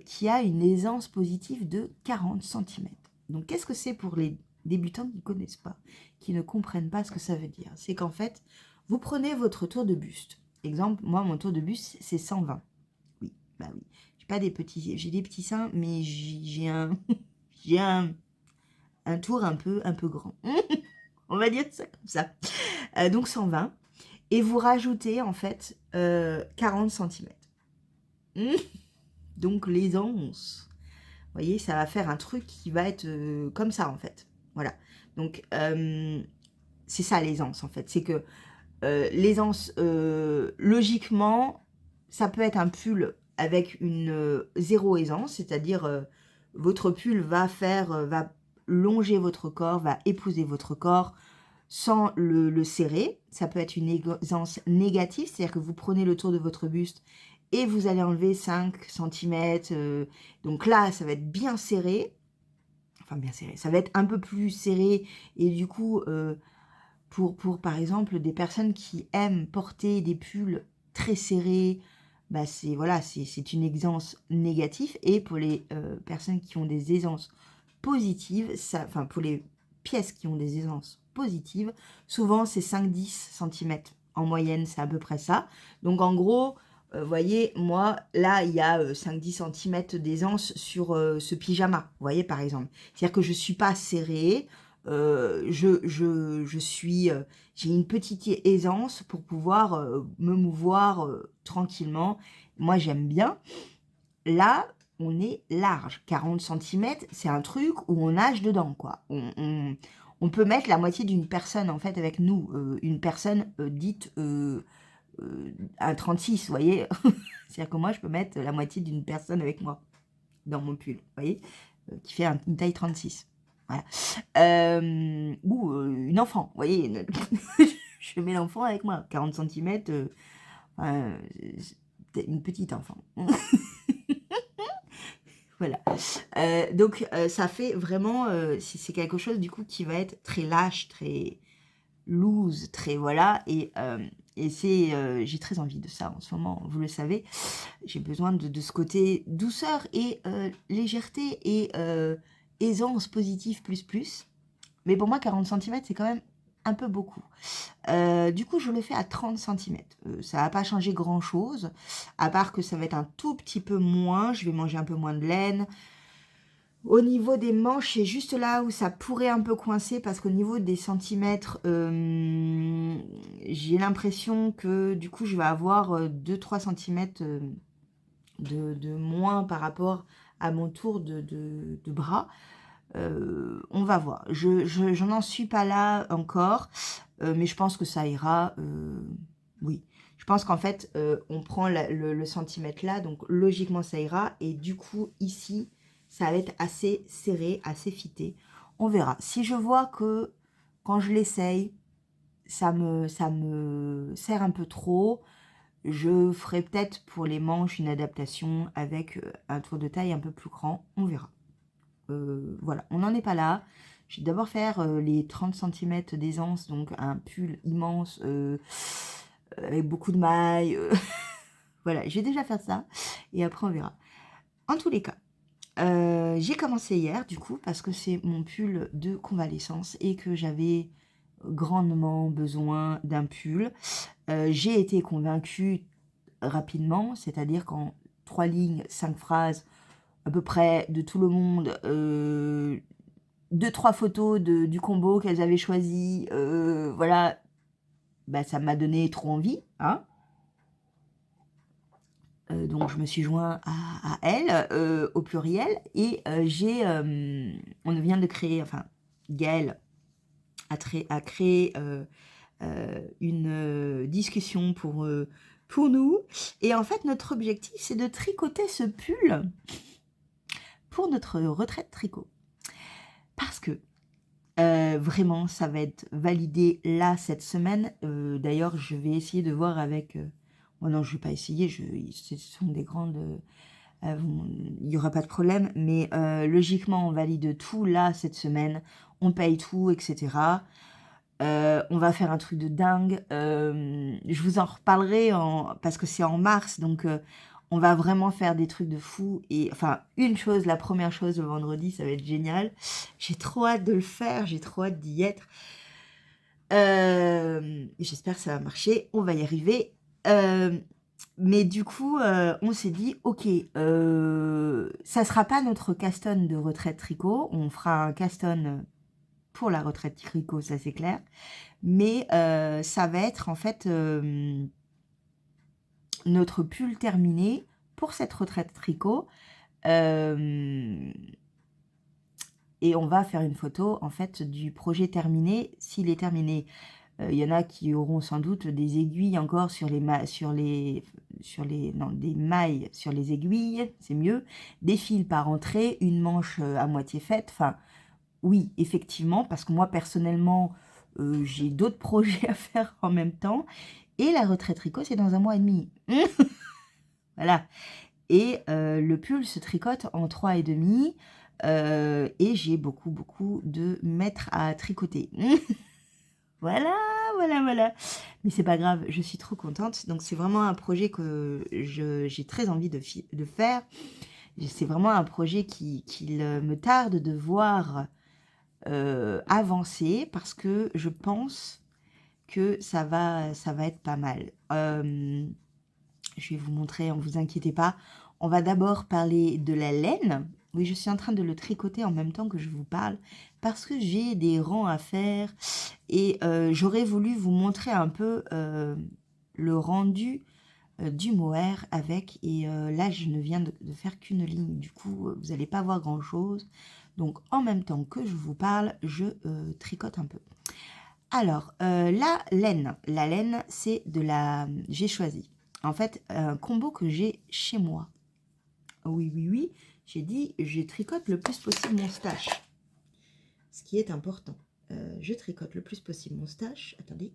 qui a une aisance positive de 40 cm. Donc, qu'est-ce que c'est pour les débutants qui ne connaissent pas, qui ne comprennent pas ce que ça veut dire? C'est qu'en fait, vous prenez votre tour de buste. Exemple, moi, mon tour de buste, c'est 120. Oui, bah oui. J'ai des petits seins, mais j'ai un tour un peu grand. On va dire ça comme ça. Donc 120. Et vous rajoutez en fait 40 cm. Donc l'aisance. Vous voyez, ça va faire un truc qui va être comme ça en fait. Voilà. Donc c'est ça l'aisance en fait. C'est que l'aisance, logiquement, ça peut être un pull avec une zéro aisance, c'est-à-dire votre pull va longer votre corps, va épouser votre corps sans le serrer. Ça peut être une aisance négative, c'est-à-dire que vous prenez le tour de votre buste et vous allez enlever 5 cm. Donc là, ça va être bien serré. Enfin, bien serré. Ça va être un peu plus serré et du coup... Pour, par exemple, des personnes qui aiment porter des pulls très serrés, bah c'est une aisance négative. Et pour les personnes qui ont des aisances positives, enfin pour les pièces qui ont des aisances positives, souvent c'est 5-10 cm. En moyenne, c'est à peu près ça. Donc en gros, vous voyez, moi, là, il y a 5-10 cm d'aisance sur ce pyjama. Vous voyez, par exemple. C'est-à-dire que je ne suis pas serrée. J'ai une petite aisance pour pouvoir me mouvoir tranquillement. Moi, j'aime bien. Là, on est large. 40 cm, c'est un truc où on nage dedans, quoi. On peut mettre la moitié d'une personne, en fait, avec nous. Une personne dite un 36, vous voyez. C'est-à-dire que moi, je peux mettre la moitié d'une personne avec moi dans mon pull, vous voyez, qui fait une taille 36. Voilà. Ou une enfant, vous voyez, je mets l'enfant avec moi, 40 cm, une petite enfant. Voilà. Donc, ça fait vraiment, c'est quelque chose du coup qui va être très lâche, très loose, très voilà, et j'ai très envie de ça en ce moment, vous le savez. J'ai besoin de ce côté douceur et légèreté et aisance positive plus. Mais pour moi, 40 cm, c'est quand même un peu beaucoup. Du coup, je le fais à 30 cm. Ça va pas changer grand-chose, à part que ça va être un tout petit peu moins. Je vais manger un peu moins de laine. Au niveau des manches, c'est juste là où ça pourrait un peu coincer, parce qu'au niveau des centimètres, j'ai l'impression que du coup, je vais avoir 2-3 cm de moins par rapport à mon tour de bras. On va voir. Je n'en suis pas là encore, mais je pense que ça ira. Oui, je pense qu'en fait, on prend le centimètre là, donc logiquement ça ira. Et du coup, ici, ça va être assez serré, assez fité. On verra. Si je vois que quand je l'essaye, ça me serre un peu trop, je ferai peut-être pour les manches une adaptation avec un tour de taille un peu plus grand. On verra. Voilà, on n'en est pas là. Je vais d'abord faire les 30 cm d'aisance, donc un pull immense avec beaucoup de mailles. Voilà, je vais déjà faire ça et après on verra. En tous les cas, j'ai commencé hier du coup parce que c'est mon pull de convalescence et que j'avais grandement besoin d'un pull. J'ai été convaincue rapidement, c'est-à-dire qu'en 3 lignes, 5 phrases, à peu près de tout le monde, 2-3 photos du combo qu'elles avaient choisi, voilà, bah, ça m'a donné trop envie, hein. Donc je me suis joint à elles, au pluriel, et on vient de créer, enfin, Gaëlle a créé une discussion pour nous. Et en fait, notre objectif, c'est de tricoter ce pull pour notre retraite tricot. Parce que vraiment, ça va être validé là, cette semaine. D'ailleurs, je vais essayer de voir avec... oh non, je ne vais pas essayer, ce sont des grandes... il n'y aura pas de problème, mais logiquement, on valide tout là, cette semaine. On paye tout, etc. On va faire un truc de dingue. Je vous en reparlerai parce que c'est en mars, donc on va vraiment faire des trucs de fou. Et enfin, la première chose, le vendredi, ça va être génial. J'ai trop hâte de le faire, j'ai trop hâte d'y être. J'espère que ça va marcher, on va y arriver. Mais du coup, on s'est dit, ok, ça sera pas notre caston de retraite tricot, on fera un caston pour la retraite tricot, ça c'est clair. Mais ça va être en fait notre pull terminé pour cette retraite tricot. Et on va faire une photo en fait du projet terminé. S'il est terminé, il y en a qui auront sans doute des aiguilles encore des mailles sur les aiguilles, c'est mieux. Des fils par entrée, une manche à moitié faite. Enfin, oui, effectivement, parce que moi personnellement, j'ai d'autres projets à faire en même temps. Et la retraite tricot, c'est dans 1 mois et demi. Voilà. Et le pull se tricote en 3 et demi. Et j'ai beaucoup de mètres à tricoter. Voilà, voilà. Mais c'est pas grave, je suis trop contente. Donc c'est vraiment un projet que j'ai très envie de faire. C'est vraiment un projet qu'il me tarde de voir avancer parce que je pense que ça va être pas mal. Je vais vous montrer, ne vous inquiétez pas. On va d'abord parler de la laine. Oui, je suis en train de le tricoter en même temps que je vous parle parce que j'ai des rangs à faire et j'aurais voulu vous montrer un peu le rendu du mohair avec. Et là, je ne viens de faire qu'une ligne. Du coup, vous n'allez pas voir grand-chose. Donc, en même temps que je vous parle, je tricote un peu. Alors, la laine, c'est de la... J'ai choisi, en fait, un combo que j'ai chez moi. Oui, j'ai dit, je tricote le plus possible mon stash. Ce qui est important. Je tricote le plus possible mon stash. Attendez.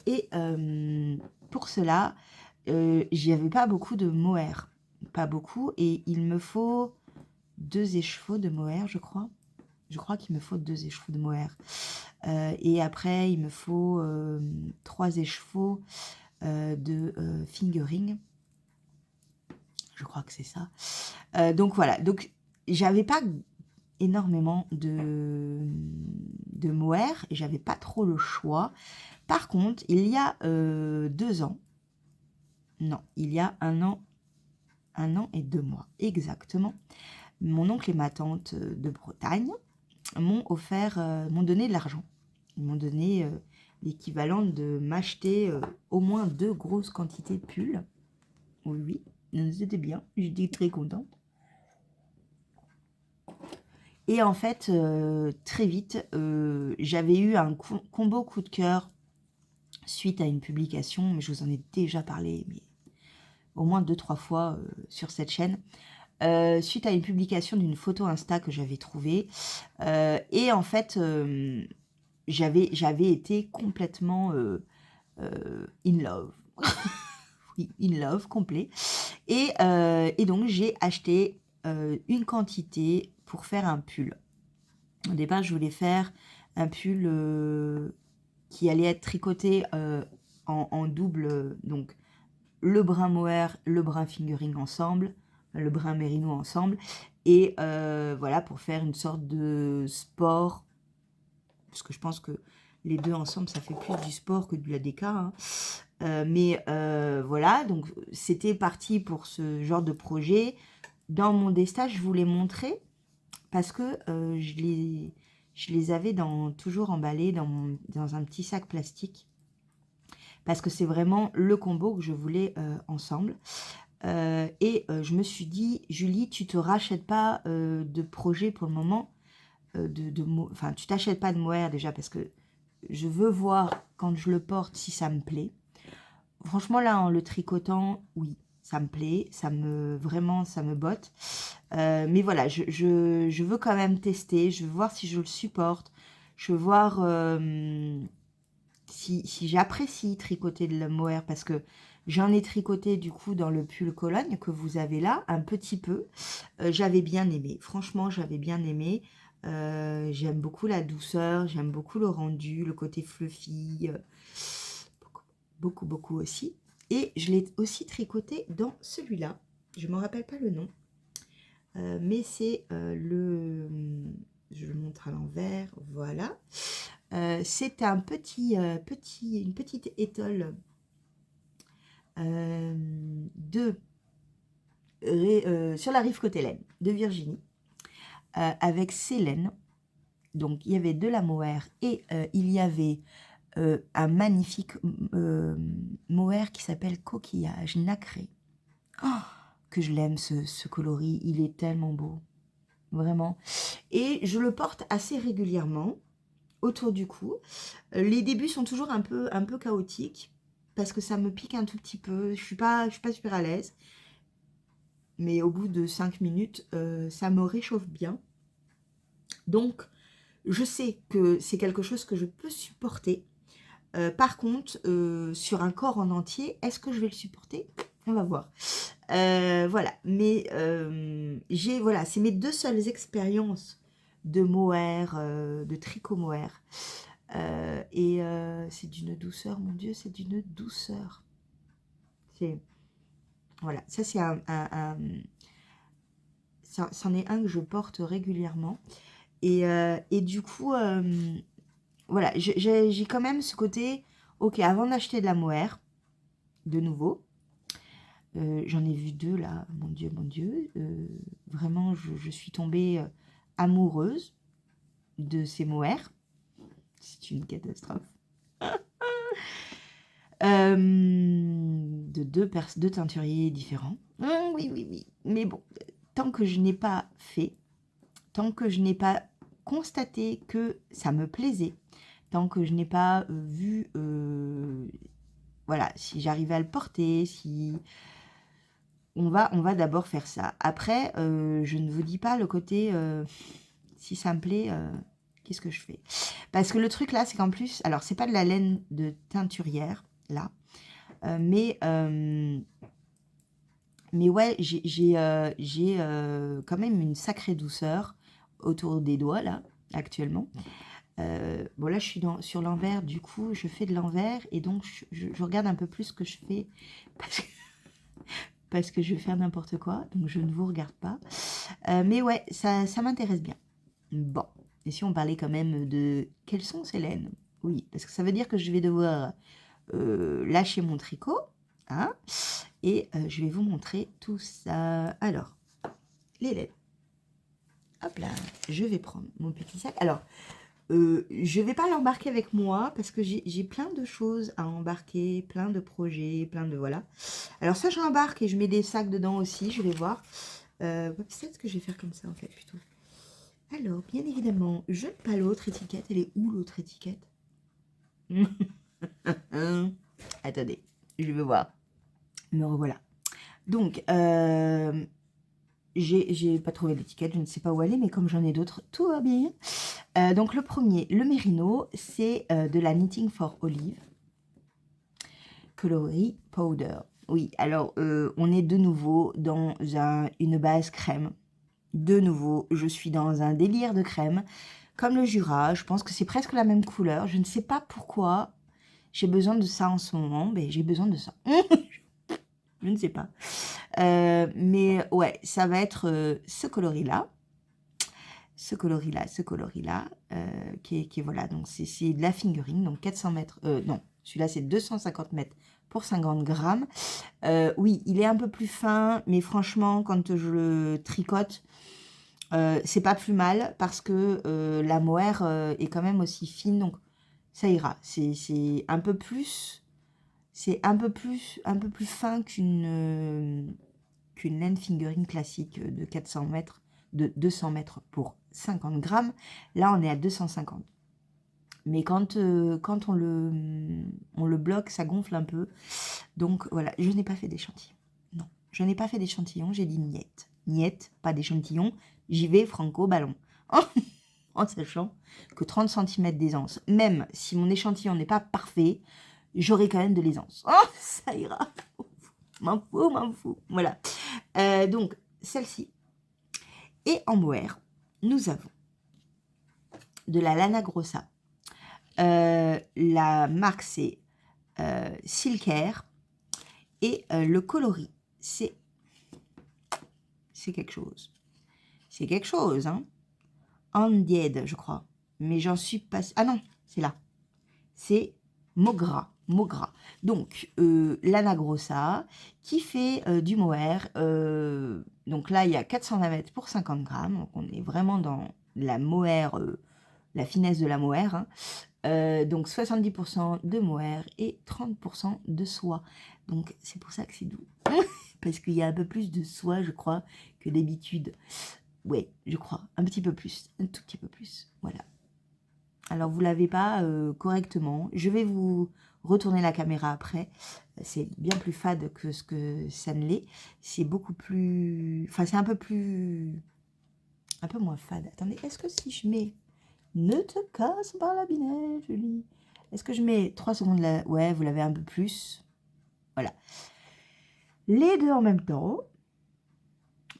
Et pour cela, j'avais pas beaucoup de mohair. Pas beaucoup. Et il me faut 2 écheveaux de mohair, je crois. Je crois qu'il me faut 2 écheveaux de mohair. Et après, il me faut 3 écheveaux de fingering. Je crois que c'est ça. Donc voilà. Donc, j'avais pas énormément de mohair et j'avais pas trop le choix. Par contre, il y a 2 ans, non, il y a 1 an et 2 mois exactement, mon oncle et ma tante de Bretagne m'ont donné de l'argent. Ils m'ont donné l'équivalent de m'acheter au moins 2 grosses quantités de pulls. Oui, c'était bien, j'étais très contente. Et en fait, très vite, j'avais eu un combo coup de cœur suite à une publication, mais je vous en ai déjà parlé, mais au moins 2-3 fois sur cette chaîne. Suite à une publication d'une photo Insta que j'avais trouvée. Et en fait, j'avais été complètement in love. Oui, in love, complet. Et donc, j'ai acheté une quantité pour faire un pull. Au départ, je voulais faire un pull qui allait être tricoté en double, donc le brun mohair, le brun fingering ensemble, le brun mérino ensemble, et voilà, pour faire une sorte de sport, parce que je pense que les deux ensemble, ça fait plus du sport que de la déca, hein. Mais voilà, donc c'était parti pour ce genre de projet. Dans mon destage, je vous l'ai montré, parce que je les avais toujours emballés dans un petit sac plastique, parce que c'est vraiment le combo que je voulais ensemble. Je me suis dit, Julie, tu te rachètes pas de projet pour le moment, enfin, tu t'achètes pas de mohair déjà, parce que je veux voir quand je le porte si ça me plaît. Franchement, là, en le tricotant, oui, ça me plaît, vraiment, ça me botte. Mais voilà, je veux quand même tester, je veux voir si je le supporte, je veux voir si j'apprécie tricoter de la mohair, parce que j'en ai tricoté du coup dans le pull Cologne que vous avez là, un petit peu. J'avais bien aimé, franchement, j'avais bien aimé. J'aime beaucoup la douceur, j'aime beaucoup le rendu, le côté fluffy, beaucoup aussi. Et je l'ai aussi tricoté dans celui-là, je ne me rappelle pas le nom, mais c'est je le montre à l'envers, voilà. C'est une petite étole sur la rive côté laine de Virginie, avec ses laines. Donc il y avait de la mohair et il y avait un magnifique mohair qui s'appelle coquillage nacré. Oh, que je l'aime ce coloris, il est tellement beau, vraiment. Et je le porte assez régulièrement autour du cou. Les débuts sont toujours un peu chaotiques, parce que ça me pique un tout petit peu, je suis pas super à l'aise. Mais au bout de 5 minutes, ça me réchauffe bien. Donc, je sais que c'est quelque chose que je peux supporter. Par contre, sur un corps en entier, est-ce que je vais le supporter? On va voir. Voilà, mais voilà, c'est mes 2 seules expériences de mohair, de tricot mohair. C'est d'une douceur, mon Dieu, c'est d'une douceur. Voilà, ça c'est c'en est un que je porte régulièrement. Et du coup, voilà, j'ai quand même ce côté, ok, avant d'acheter de la mohair, de nouveau, j'en ai vu 2 là, mon Dieu, vraiment, je suis tombée amoureuse de ces mohairs. C'est une catastrophe. De deux teinturiers différents. Oui. Mais bon, tant que je n'ai pas fait, tant que je n'ai pas constaté que ça me plaisait, tant que je n'ai pas vu, voilà, si j'arrivais à le porter, si... On va d'abord faire ça. Après, je ne vous dis pas le côté, si ça me plaît, qu'est-ce que je fais? Parce que le truc là, c'est qu'en plus, alors c'est pas de la laine de teinturière, là, mais ouais, j'ai quand même une sacrée douceur autour des doigts, là, actuellement. Bon, là, je suis sur l'envers, du coup, je fais de l'envers, et donc, je regarde un peu plus ce que je fais, parce que je vais faire n'importe quoi, donc je ne vous regarde pas. Mais ouais, ça m'intéresse bien. Bon, et si on parlait quand même de... Quelles sont ces laines? Oui, parce que ça veut dire que je vais devoir lâcher mon tricot, hein, et je vais vous montrer tout ça. Alors, les laines. Hop là, je vais prendre mon petit sac. Alors, je ne vais pas l'embarquer avec moi parce que j'ai plein de choses à embarquer, plein de projets, plein de... Voilà. Alors ça, je l'embarque et je mets des sacs dedans aussi, je vais voir. Peut-être que je vais faire comme ça, en fait, plutôt. Alors, bien évidemment, je n'ai pas l'autre étiquette. Elle est où, l'autre étiquette? Attendez, je vais voir. Me revoilà. Donc, j'ai pas trouvé l'étiquette, je ne sais pas où elle est, mais comme j'en ai d'autres, tout va bien. Donc le premier, le Mérino, c'est de la Knitting for Olive Coloris Powder. Oui, alors on est de nouveau dans une base crème. De nouveau, je suis dans un délire de crème, comme le Jura. Je pense que c'est presque la même couleur. Je ne sais pas pourquoi j'ai besoin de ça en ce moment, mais j'ai besoin de ça. je ne sais pas. Mais ouais, ça va être ce coloris-là. Ce coloris-là, qui est voilà, donc c'est de la fingering, donc 400 mètres, non, celui-là c'est 250 mètres pour 50 grammes. Oui, il est un peu plus fin, mais franchement, quand je le tricote, c'est pas plus mal, parce que la mohair est quand même aussi fine, donc ça ira. C'est un peu plus, un peu plus fin qu'une laine fingering classique de 400 mètres, de 200 mètres pour 50 grammes. Là, on est à 250. Mais quand on le bloque, ça gonfle un peu. Donc voilà, je n'ai pas fait d'échantillon. Non, je n'ai pas fait d'échantillon, j'ai dit niette. Niette, pas d'échantillon, j'y vais franco ballon. En sachant que 30 cm d'aisance, même si mon échantillon n'est pas parfait, j'aurai quand même de l'aisance. Oh, ça ira. M'en fous. Voilà. Donc, celle-ci. Et en mohair, nous avons de la Lana Grossa. La marque, c'est Silkair. Et le coloris, c'est quelque chose. C'est quelque chose, hein. Andied, je crois. Mais j'en suis pas... Ah non, c'est là. C'est Mogra. Donc, Lana Grossa, qui fait du mohair. Donc là, il y a 420 mètres pour 50 grammes. Donc, on est vraiment dans la mohair, la finesse de la mohair. Hein. Donc, 70% de mohair et 30% de soie. Donc, c'est pour ça que c'est doux. Parce qu'il y a un peu plus de soie, je crois, que d'habitude. Ouais, je crois. Un petit peu plus. Un tout petit peu plus. Voilà. Alors, vous ne l'avez pas correctement. Je vais vous retourner la caméra après. C'est bien plus fade que ce que ça ne l'est. C'est beaucoup plus... Enfin, c'est un peu plus... Un peu moins fade. Attendez, est-ce que si je mets... Ne te casse pas la binette, Julie. Est-ce que je mets 3 secondes là? Ouais, vous l'avez un peu plus. Voilà. Les deux en même temps.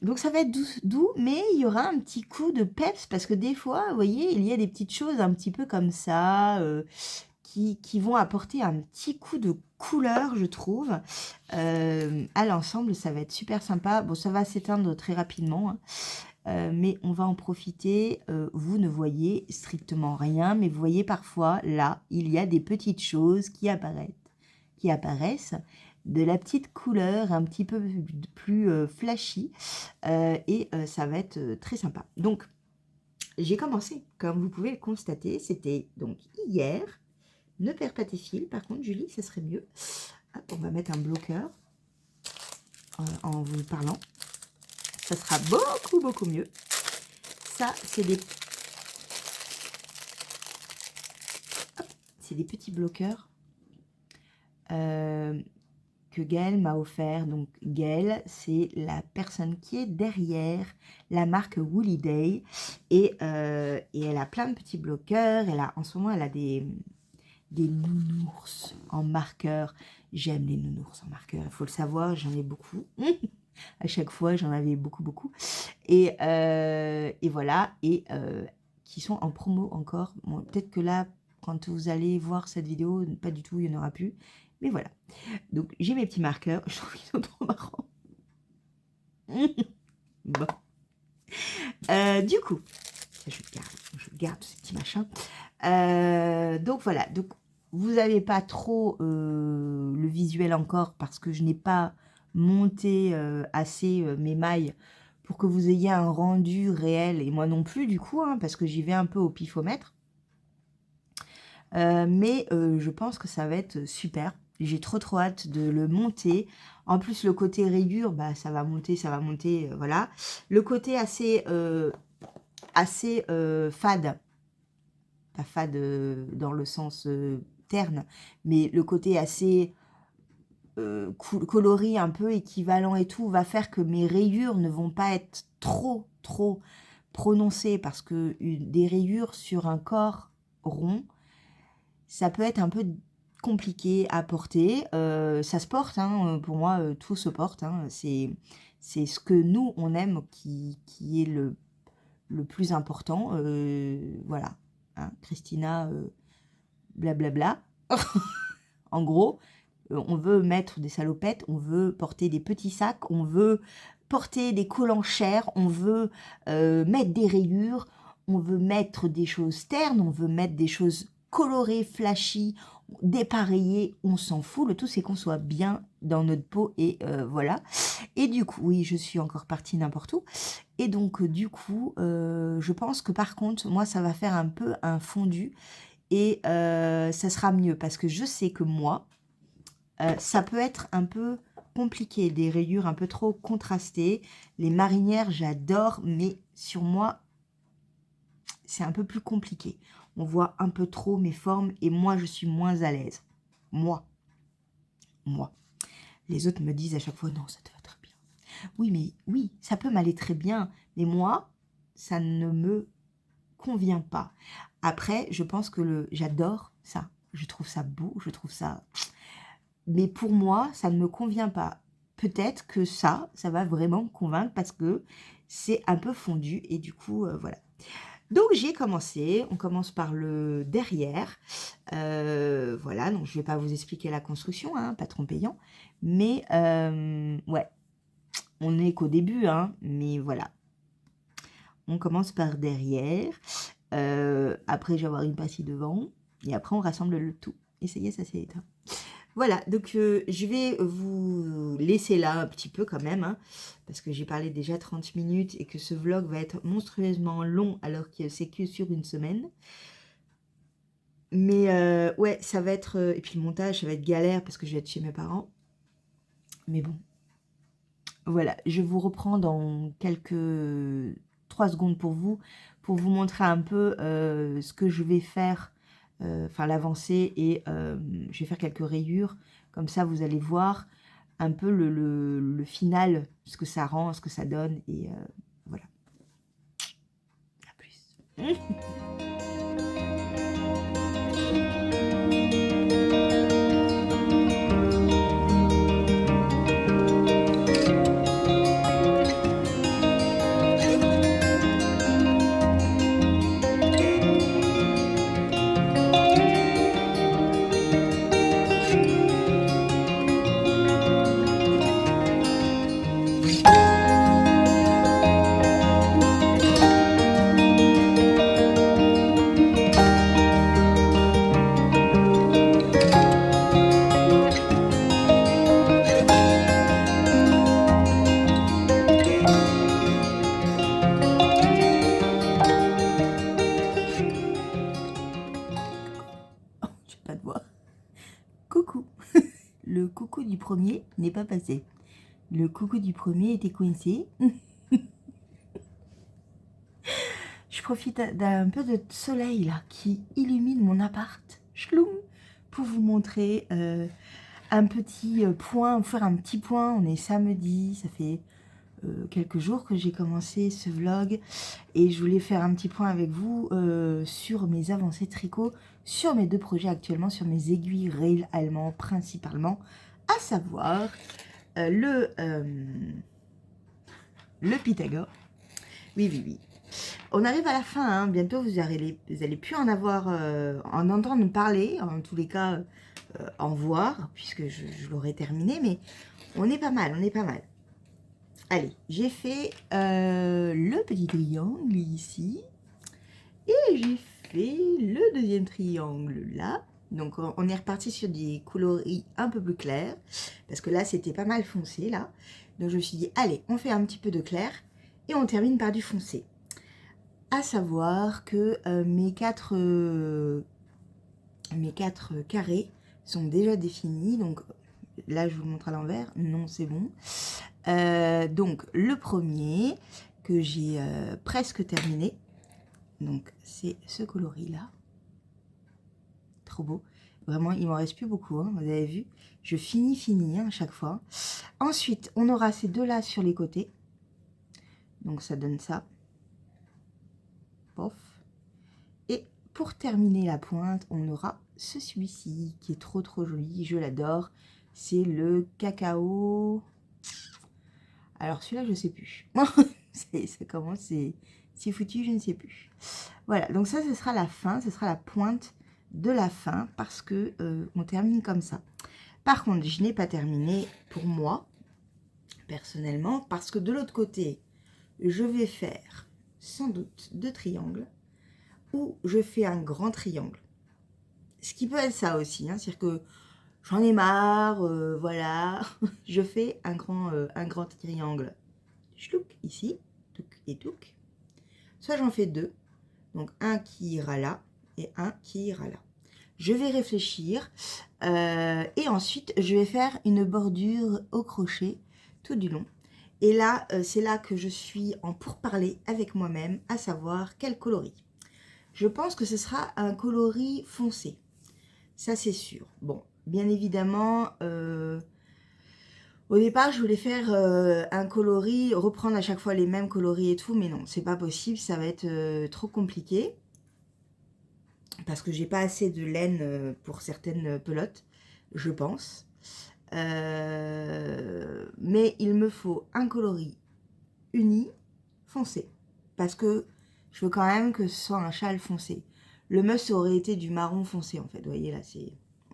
Donc ça va être doux, mais il y aura un petit coup de peps, parce que des fois, vous voyez, il y a des petites choses un petit peu comme ça, qui vont apporter un petit coup de couleur, je trouve. À l'ensemble, ça va être super sympa. Bon, ça va s'éteindre très rapidement, hein. Mais on va en profiter. Vous ne voyez strictement rien, mais vous voyez parfois, là, il y a des petites choses qui apparaissent, de la petite couleur un petit peu plus flashy, et ça va être très sympa. Donc, j'ai commencé, comme vous pouvez le constater, c'était donc hier. Ne perds pas tes fils, par contre, Julie, ça serait mieux. Hop, on va mettre un bloqueur en vous parlant. Ça sera beaucoup mieux. Ça, c'est des petits bloqueurs que Gaëlle m'a offert. Donc Gaëlle, c'est la personne qui est derrière la marque Woolly Day, et elle a plein de petits bloqueurs. En ce moment, elle a des nounours en marqueur. J'aime les nounours en marqueur, il faut le savoir, j'en ai beaucoup. À chaque fois, j'en avais beaucoup. Et voilà, et qui sont en promo encore. Bon, peut-être que là, quand vous allez voir cette vidéo, pas du tout, il n'y en aura plus. Mais voilà. Donc, j'ai mes petits marqueurs. Je trouve qu'ils sont trop marrants. Bon. Du coup, je garde ces petits machins. Donc, voilà. Donc, vous n'avez pas trop le visuel encore, parce que je n'ai pas monté assez mes mailles pour que vous ayez un rendu réel, et moi non plus du coup, hein, parce que j'y vais un peu au pifomètre. Mais je pense que ça va être super. J'ai trop hâte de le monter. En plus, le côté rayure, bah, ça va monter, voilà. Le côté assez fade, pas fade dans le sens terne, mais le côté assez coloris un peu équivalent et tout, va faire que mes rayures ne vont pas être trop prononcées, parce que des rayures sur un corps rond, ça peut être un peu compliqué à porter. Ça se porte, hein, pour moi, tout se porte, hein. C'est ce que nous, on aime qui est le plus important. Voilà, hein, Christina, blablabla. En gros, on veut mettre des salopettes, on veut porter des petits sacs, on veut porter des collants chers, on veut mettre des rayures, on veut mettre des choses ternes, on veut mettre des choses colorées, flashy, dépareillées, on s'en fout. Le tout, c'est qu'on soit bien dans notre peau et voilà. Et du coup, oui, je suis encore partie n'importe où. Et donc, du coup, je pense que par contre, moi, ça va faire un peu un fondu et ça sera mieux parce que je sais que moi, ça peut être un peu compliqué, des rayures un peu trop contrastées. Les marinières, j'adore, mais sur moi, c'est un peu plus compliqué. On voit un peu trop mes formes et moi, je suis moins à l'aise. Moi. Les autres me disent à chaque fois, non, ça te va très bien. Oui, mais oui, ça peut m'aller très bien. Mais moi, ça ne me convient pas. Après, je pense que j'adore ça. Je trouve ça beau, je trouve ça... Mais pour moi, ça ne me convient pas. Peut-être que ça va vraiment me convaincre parce que c'est un peu fondu et du coup, voilà. Donc j'ai commencé, on commence par le derrière, voilà, donc je ne vais pas vous expliquer la construction, hein, pas trop payant, mais ouais, on n'est qu'au début, hein, mais voilà. On commence par derrière, après je vais avoir une partie devant, et après on rassemble le tout. Et ça y est, ça s'est éteint. Voilà, donc je vais vous laisser là un petit peu quand même, hein, parce que j'ai parlé déjà 30 minutes et que ce vlog va être monstrueusement long alors que c'est que sur une semaine. Mais ouais, ça va être... et puis le montage, ça va être galère parce que je vais être chez mes parents. Mais bon, voilà, je vous reprends dans quelques 3 secondes pour vous montrer un peu ce que je vais faire, enfin l'avancée, et je vais faire quelques rayures, comme ça vous allez voir un peu le final, ce que ça rend, ce que ça donne, et voilà. À plus. J'ai pas de voix. Coucou. Le coucou du premier n'est pas passé. Le coucou du premier était coincé. Je profite d'un peu de soleil là qui illumine mon appart. Chloum, pour vous montrer un petit point, faire un petit point. On est samedi, ça fait quelques jours que j'ai commencé ce vlog et je voulais faire un petit point avec vous sur mes avancées tricot, sur mes 2 projets actuellement, sur mes aiguilles rail allemands principalement, à savoir le Pythagore. Oui. On arrive à la fin, hein. Bientôt vous allez plus en avoir, en entendre parler, en tous les cas en voir, puisque je l'aurai terminé, mais on est pas mal, Allez, j'ai fait le petit triangle ici, et j'ai fait le deuxième triangle là. Donc on est reparti sur des coloris un peu plus clairs, parce que là c'était pas mal foncé là. Donc je me suis dit, allez, on fait un petit peu de clair, et on termine par du foncé. À savoir que mes quatre carrés sont déjà définis. Donc là, je vous montre à l'envers. Non, c'est bon. Donc le premier que j'ai presque terminé. Donc c'est ce coloris-là. Trop beau. Vraiment, il m'en reste plus beaucoup. Hein, vous avez vu. Je finis hein, à chaque fois. Ensuite, on aura ces deux-là sur les côtés. Donc ça donne ça. Pof. Et pour terminer la pointe, on aura celui-ci qui est trop joli, je l'adore. C'est le cacao. Alors celui-là, je sais plus. Ça commence, c'est foutu, je ne sais plus. Voilà, donc ça, ce sera la fin, ce sera la pointe de la fin parce que on termine comme ça. Par contre, je n'ai pas terminé pour moi, personnellement, parce que de l'autre côté, je vais faire sans doute 2 triangles ou je fais un grand triangle. Ce qui peut être ça aussi, hein, c'est-à-dire que j'en ai marre, voilà, je fais un grand triangle. Chlouk, ici, touc et touc. Soit j'en fais 2, donc un qui ira là et un qui ira là. Je vais réfléchir et ensuite je vais faire une bordure au crochet tout du long. Et là, c'est là que je suis en pourparlers avec moi-même, à savoir quel coloris. Je pense que ce sera un coloris foncé, ça c'est sûr. Bon, bien évidemment, au départ je voulais faire un coloris, reprendre à chaque fois les mêmes coloris et tout, mais non, c'est pas possible, ça va être trop compliqué. Parce que j'ai pas assez de laine pour certaines pelotes, je pense. Mais il me faut un coloris uni foncé. Parce que je veux quand même que ce soit un châle foncé. Le must aurait été du marron foncé en fait. Vous voyez là,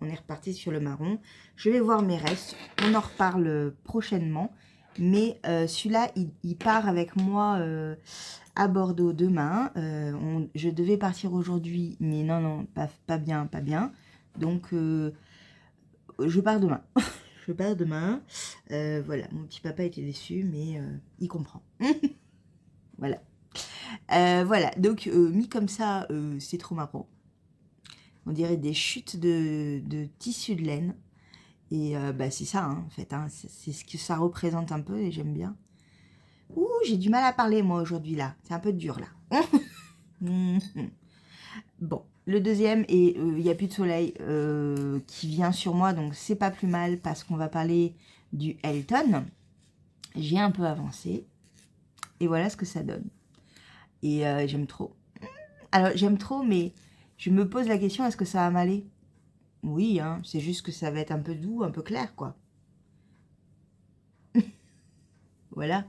on est reparti sur le marron. Je vais voir mes restes. On en reparle prochainement. Mais celui-là, il part avec moi à Bordeaux demain. Je devais partir aujourd'hui, mais non, pas bien, pas bien. Donc, je pars demain. Je pars demain. Voilà, mon petit papa était déçu, mais il comprend. Voilà. Voilà, donc mis comme ça, c'est trop marrant. On dirait des chutes de tissu de laine. Et bah, c'est ça, hein, en fait. Hein, c'est ce que ça représente un peu et j'aime bien. Ouh, j'ai du mal à parler, moi, aujourd'hui, là. C'est un peu dur, là. Bon, le deuxième, et il n'y a plus de soleil qui vient sur moi, donc c'est pas plus mal parce qu'on va parler du Elton. J'ai un peu avancé, et voilà ce que ça donne. Et j'aime trop. Alors, j'aime trop, mais je me pose la question, est-ce que ça va m'aller? Oui, hein, c'est juste que ça va être un peu doux, un peu clair, quoi. Voilà.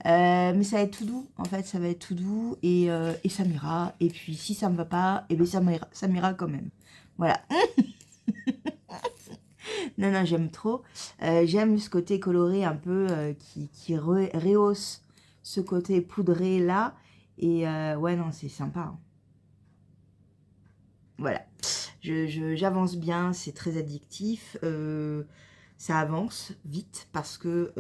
Mais ça va être tout doux, en fait, ça va être tout doux, et ça m'ira. Et puis, si ça me va pas, et bien ça m'ira quand même. Voilà. Non, non, j'aime trop. J'aime ce côté coloré un peu qui rehausse ce côté poudré là. Et ouais, non, c'est sympa. Hein. Voilà. J'avance bien, c'est très addictif. Ça avance vite parce que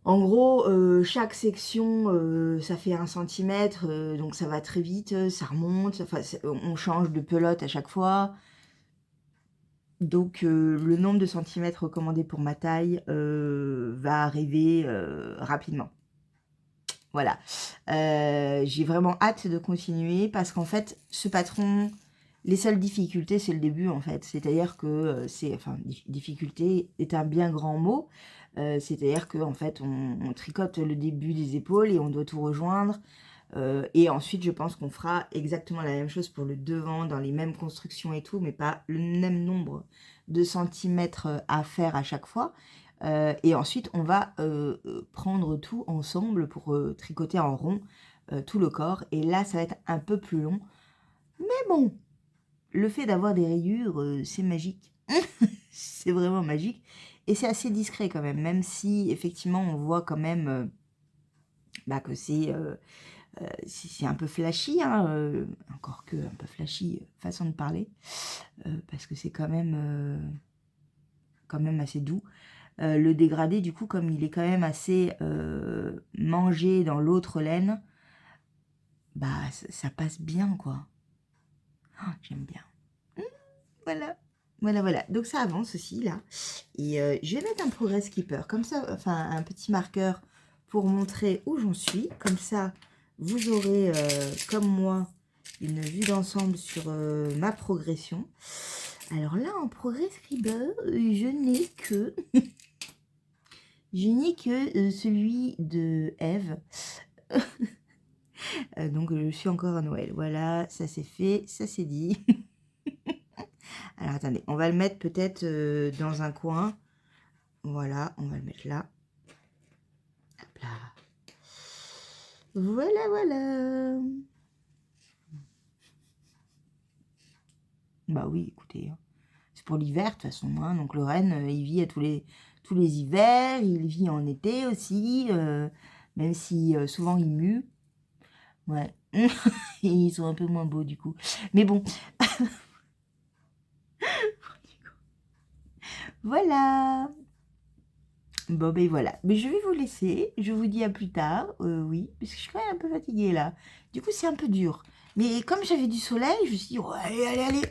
en gros, chaque section, ça fait 1 centimètre, donc ça va très vite, ça remonte. Enfin, on change de pelote à chaque fois. Donc, le nombre de centimètres recommandé pour ma taille va arriver rapidement. Voilà. J'ai vraiment hâte de continuer parce qu'en fait, ce patron, les seules difficultés, c'est le début en fait. C'est-à-dire que enfin, difficulté est un bien grand mot. C'est-à-dire qu'en fait, on tricote le début des épaules et on doit tout rejoindre. Et ensuite, je pense qu'on fera exactement la même chose pour le devant, dans les mêmes constructions et tout, mais pas le même nombre de centimètres à faire à chaque fois. Et ensuite, on va prendre tout ensemble pour tricoter en rond tout le corps. Et là, ça va être un peu plus long. Mais bon, le fait d'avoir des rayures, c'est magique. C'est vraiment magique. Et c'est assez discret quand même, même si effectivement, on voit quand même bah, que c'est un peu flashy, hein, encore que un peu flashy, façon de parler, parce que c'est quand même assez doux. Le dégradé, du coup, comme il est quand même assez mangé dans l'autre laine, bah ça passe bien, quoi. Oh, j'aime bien. Voilà. Voilà, voilà. Donc ça avance aussi, là. Et je vais mettre un progress keeper, comme ça, enfin, un petit marqueur pour montrer où j'en suis. Comme ça, vous aurez, comme moi, une vue d'ensemble sur ma progression. Alors là, en progress keeper, je n'ai que... je n'ai que celui de Eve. Donc, je suis encore à Noël. Voilà, ça c'est fait, ça c'est dit. Alors, attendez, on va le mettre peut-être dans un coin. Voilà, on va le mettre là. Hop là. Voilà, voilà. Bah oui, écoutez, hein. pour l'hiver, de toute façon. Hein. Donc le renne, il vit à tous les hivers, il vit en été aussi, même si souvent il mue. Ouais. Et ils sont un peu moins beaux du coup. Mais bon. Voilà. Bon, ben voilà. Mais je vais vous laisser. Je vous dis à plus tard. Oui, parce que je suis quand même un peu fatiguée là. Du coup, c'est un peu dur. Mais comme j'avais du soleil, je me suis dit, ouais, allez, allez, allez.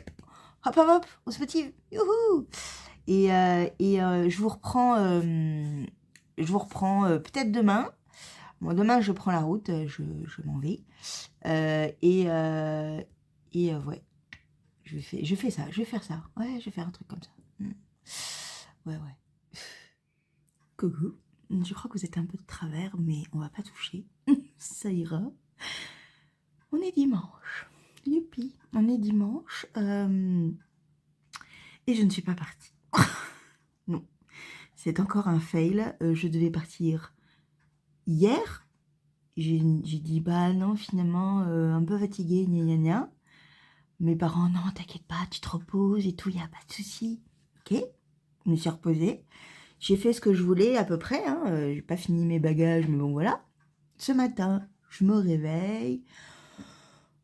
Hop, hop, hop, on se motive. Youhou! Je vous reprends peut-être demain. Bon, demain, je prends la route. Je m'en vais. Ouais. Je fais ça. Je vais faire ça. Ouais, je vais faire un truc comme ça. Ouais, ouais. Coucou. Je crois que vous êtes un peu de travers, mais on va pas toucher. Ça ira. On est dimanche. Youpi. On est dimanche. Et je ne suis pas partie. Non. C'est encore un fail. Je devais partir hier. J'ai dit, bah non, finalement, un peu fatiguée, gna gna gna. Mes parents, non, t'inquiète pas, tu te reposes et tout, il n'y a pas de souci. Ok. Je me suis reposée. J'ai fait ce que je voulais à peu près. Hein. J'ai pas fini mes bagages, mais bon, voilà. Ce matin, je me réveille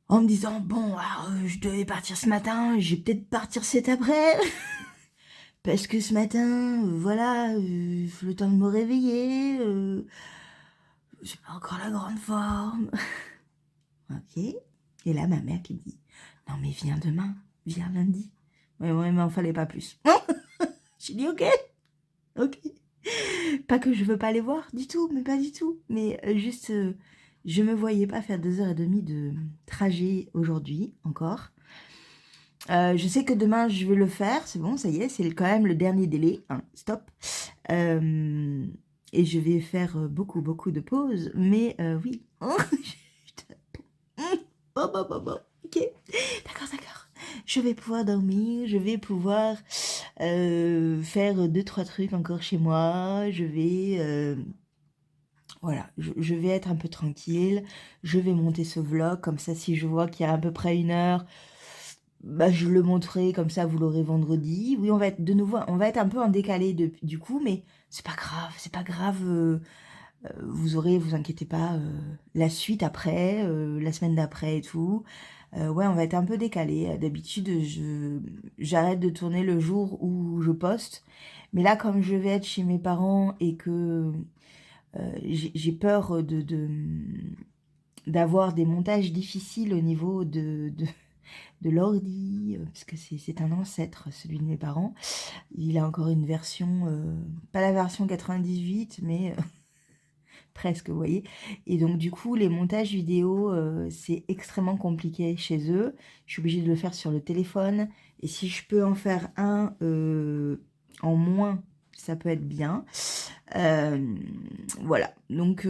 en me disant, bon, alors, je devais partir ce matin, je vais peut-être partir cet après. Parce que ce matin, voilà, le temps de me réveiller, j'ai pas encore la grande forme. Ok. Et là, ma mère qui me dit, non mais viens demain, viens lundi. Ouais, mais il fallait pas plus. J'ai dit, ok. Pas que je veux pas les voir du tout, mais pas du tout. Mais juste, je me voyais pas faire 2h30 de trajet aujourd'hui encore. Je sais que demain, je vais le faire. C'est bon, ça y est, c'est quand même le dernier délai. Hein, stop. Et je vais faire beaucoup, beaucoup de pauses. Mais oui. Oh, ok. D'accord, d'accord. Je vais pouvoir dormir. Je vais pouvoir faire 2-3 trucs encore chez moi. Je vais... Voilà, je vais être un peu tranquille. Je vais monter ce vlog. Comme ça, si je vois qu'il y a à peu près 1 heure... Bah, je le montrerai, comme ça vous l'aurez vendredi. Oui, on va être de nouveau, on va être un peu en décalé du coup, mais c'est pas grave, c'est pas grave. Vous aurez, vous inquiétez pas, la suite après, la semaine d'après et tout. Ouais, on va être un peu décalé. D'habitude, j'arrête de tourner le jour où je poste, mais là, comme je vais être chez mes parents et que j'ai peur d'avoir des montages difficiles au niveau de l'ordi, parce que c'est un ancêtre, celui de mes parents. Il a encore une version, pas la version 98, mais presque, vous voyez. Et donc, du coup, les montages vidéo, c'est extrêmement compliqué chez eux. Je suis obligée de le faire sur le téléphone. Et si je peux en faire un en moins, ça peut être bien. Voilà. Donc...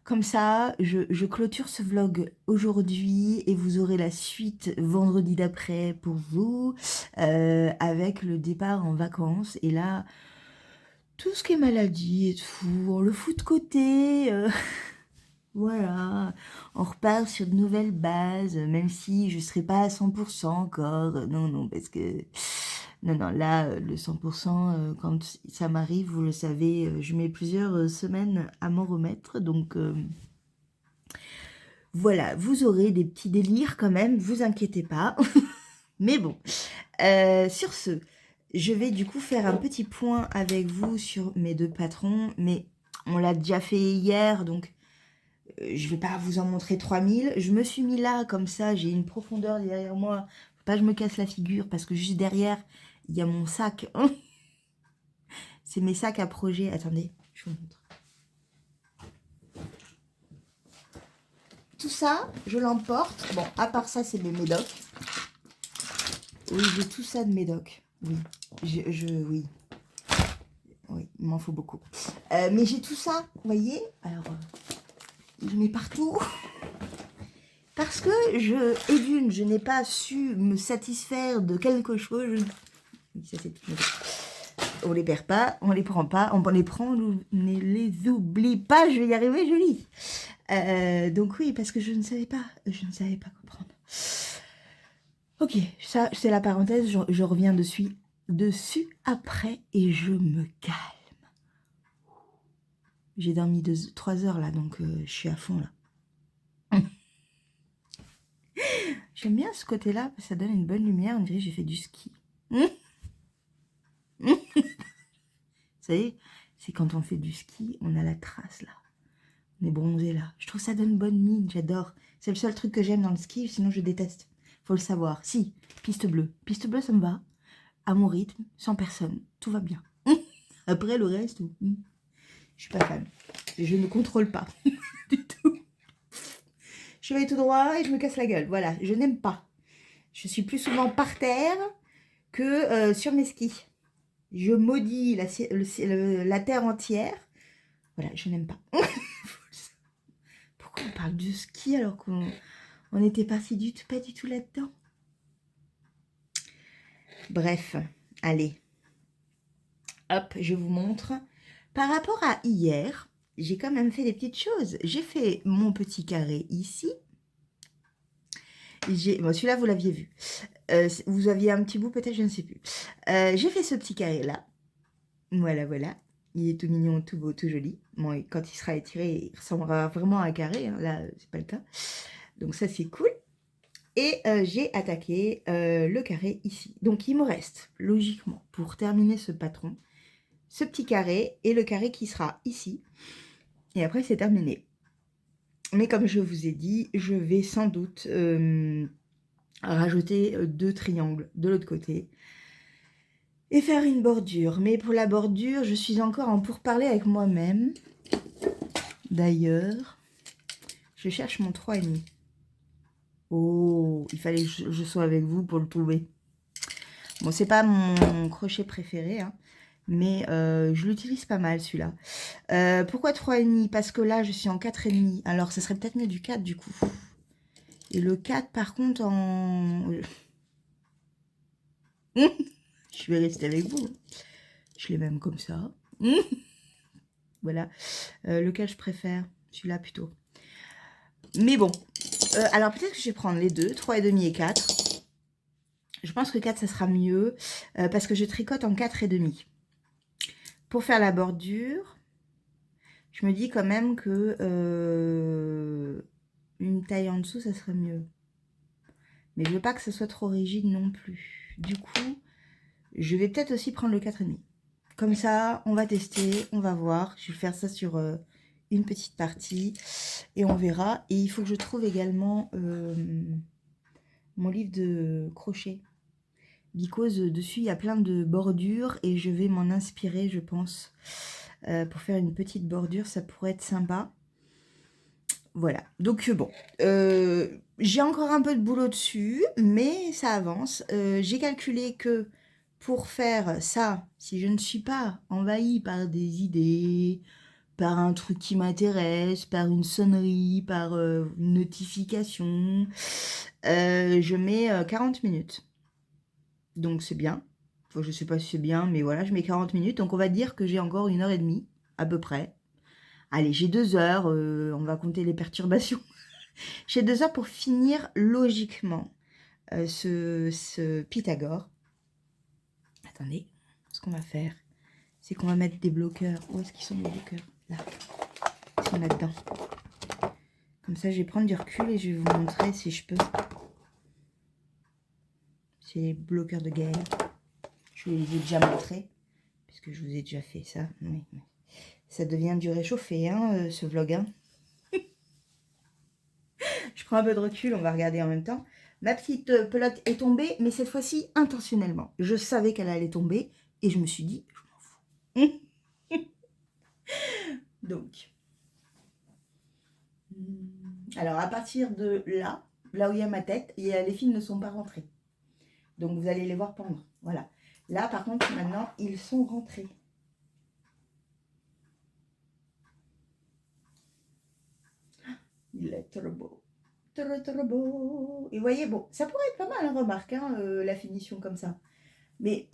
comme ça, je clôture ce vlog aujourd'hui et vous aurez la suite vendredi d'après pour vous, avec le départ en vacances. Et là, tout ce qui est maladie et tout, on le fout de côté. Voilà, on repart sur de nouvelles bases, même si je ne serai pas à 100% encore. Non, non, parce que... Non, non, là, le 100%, quand ça m'arrive, vous le savez, je mets plusieurs semaines à m'en remettre. Donc, voilà, vous aurez des petits délires quand même, vous inquiétez pas. Mais bon, sur ce, je vais du coup faire un petit point avec vous sur mes 2 patrons. Mais on l'a déjà fait hier, donc je vais pas vous en montrer 3000. Je me suis mis là, comme ça, j'ai une profondeur derrière moi. Faut pas que je me casse la figure, parce que juste derrière, il y a mon sac. C'est mes sacs à projet. Attendez, je vous montre. Tout ça, je l'emporte. Bon, à part ça, c'est mes médocs. Oui, j'ai tout ça de médocs. Oui, oui. Oui, il m'en faut beaucoup. Mais j'ai tout ça, vous voyez. Alors, je mets partout. Parce que je n'ai pas su me satisfaire de quelque chose. Ça, c'est tout. On les perd pas, on les prend pas, on les prend, on ne les oublie pas. Je vais y arriver, je lis. Donc oui, parce que je ne savais pas comprendre. Ok, ça c'est la parenthèse, je reviens dessus dessus après et je me calme. J'ai dormi 3 heures là, donc je suis à fond là. J'aime bien ce côté-là, parce que ça donne une bonne lumière. On dirait que j'ai fait du ski. Vous savez, c'est quand on fait du ski, on a la trace là. On est bronzé là. Je trouve ça donne bonne mine, j'adore. C'est le seul truc que j'aime dans le ski, sinon je déteste. Faut le savoir. Si, piste bleue. Piste bleue, ça me va. À mon rythme, sans personne. Tout va bien. Après, le reste, je suis pas fan. Je ne contrôle pas du tout. Je vais tout droit et je me casse la gueule. Voilà, je n'aime pas. Je suis plus souvent par terre que sur mes skis. Je maudis la terre entière. Voilà, je n'aime pas. Pourquoi on parle de ski alors qu'on n'était parti pas du tout là-dedans? Bref, allez. Hop, je vous montre. Par rapport à hier, j'ai quand même fait des petites choses. J'ai fait mon petit carré ici. Bon, celui-là, vous l'aviez vu. Vous aviez un petit bout, peut-être, je ne sais plus. J'ai fait ce petit carré-là. Voilà, voilà. Il est tout mignon, tout beau, tout joli. Bon, et quand il sera étiré, il ressemblera vraiment à un carré. Hein. Là, c'est pas le cas. Donc ça, c'est cool. Et j'ai attaqué le carré ici. Donc, il me reste, logiquement, pour terminer ce patron, ce petit carré et le carré qui sera ici. Et après, c'est terminé. Mais comme je vous ai dit, je vais sans doute rajouter 2 triangles de l'autre côté et faire une bordure. Mais pour la bordure, je suis encore en pourparlers avec moi-même. D'ailleurs, je cherche mon 3,5. Oh, il fallait que je sois avec vous pour le trouver. Bon, c'est pas mon crochet préféré, hein, mais je l'utilise pas mal celui-là. Pourquoi 3,5? Parce que là, je suis en 4,5. Alors, ça serait peut-être mieux du 4 du coup. Et le 4, par contre, en... Je vais rester avec vous. Je l'ai même comme ça. Voilà. Lequel je préfère? Celui-là plutôt. Mais bon. Alors, peut-être que je vais prendre les deux, 3,5 et 4. Je pense que 4, ça sera mieux. Parce que je tricote en 4,5. Pour faire la bordure, je me dis quand même que une taille en dessous, ça serait mieux. Mais je veux pas que ce soit trop rigide non plus. Du coup, je vais peut-être aussi prendre le 4,5. Comme ça, on va tester, on va voir. Je vais faire ça sur une petite partie et on verra. Et il faut que je trouve également mon livre de crochet. Because dessus, il y a plein de bordures et je vais m'en inspirer, je pense. Pour faire une petite bordure, ça pourrait être sympa. Voilà, donc bon, j'ai encore un peu de boulot dessus, mais ça avance. J'ai calculé que pour faire ça, si je ne suis pas envahie par des idées, par un truc qui m'intéresse, par une sonnerie, par une notification, je mets 40 minutes. Donc c'est bien. Enfin, je ne sais pas si c'est bien, mais voilà, je mets 40 minutes. Donc on va dire que j'ai encore 1h30 à peu près. Allez, j'ai 2 heures, on va compter les perturbations. J'ai 2 heures pour finir logiquement ce Pythagore. Attendez, ce qu'on va faire, c'est qu'on va mettre des bloqueurs. Où est-ce qu'ils sont les bloqueurs? Là, ils sont là-dedans. Comme ça, je vais prendre du recul et je vais vous montrer si je peux. C'est les bloqueurs de Gaëlle. Je vous les ai déjà montrés, puisque je vous ai déjà fait ça. Oui. Ça devient du réchauffé, hein, ce vlog. Hein. Je prends un peu de recul, on va regarder en même temps. Ma petite pelote est tombée, mais cette fois-ci intentionnellement. Je savais qu'elle allait tomber et je me suis dit, je m'en fous. Donc, alors à partir de là où il y a ma tête, les fils ne sont pas rentrés. Donc vous allez les voir pendre. Voilà. Là, par contre, maintenant, ils sont rentrés. Il est trop beau. Trop beau. Et vous voyez, bon, ça pourrait être pas mal, hein, remarque, hein, la finition comme ça. Mais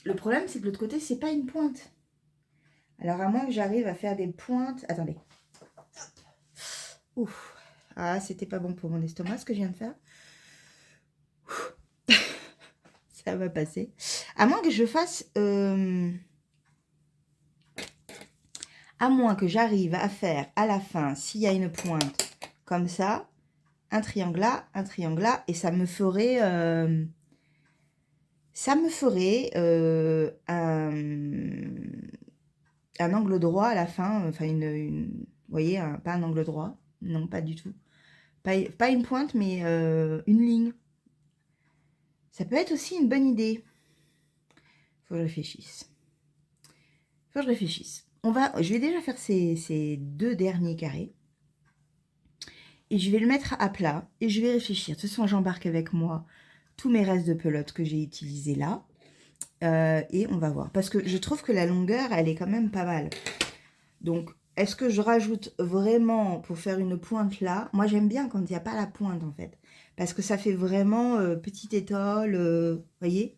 le problème, c'est que de l'autre côté, c'est pas une pointe. Alors, à moins que j'arrive à faire des pointes... Attendez. Ouf. Ah, c'était pas bon pour mon estomac, ce que je viens de faire. Ça va passer. À moins que je fasse... à moins que j'arrive à faire à la fin, s'il y a une pointe comme ça, un triangle là, et ça me ferait... un angle droit à la fin, enfin vous voyez, pas un angle droit, non, pas du tout. Pas une pointe, mais une ligne. Ça peut être aussi une bonne idée. Faut que je réfléchisse. Je vais déjà faire ces 2 derniers carrés. Et je vais le mettre à plat et je vais réfléchir. De toute façon, j'embarque avec moi tous mes restes de pelote que j'ai utilisés là. Et on va voir. Parce que je trouve que la longueur, elle est quand même pas mal. Donc, est-ce que je rajoute vraiment pour faire une pointe là? Moi, j'aime bien quand il n'y a pas la pointe, en fait. Parce que ça fait vraiment petite étole, voyez?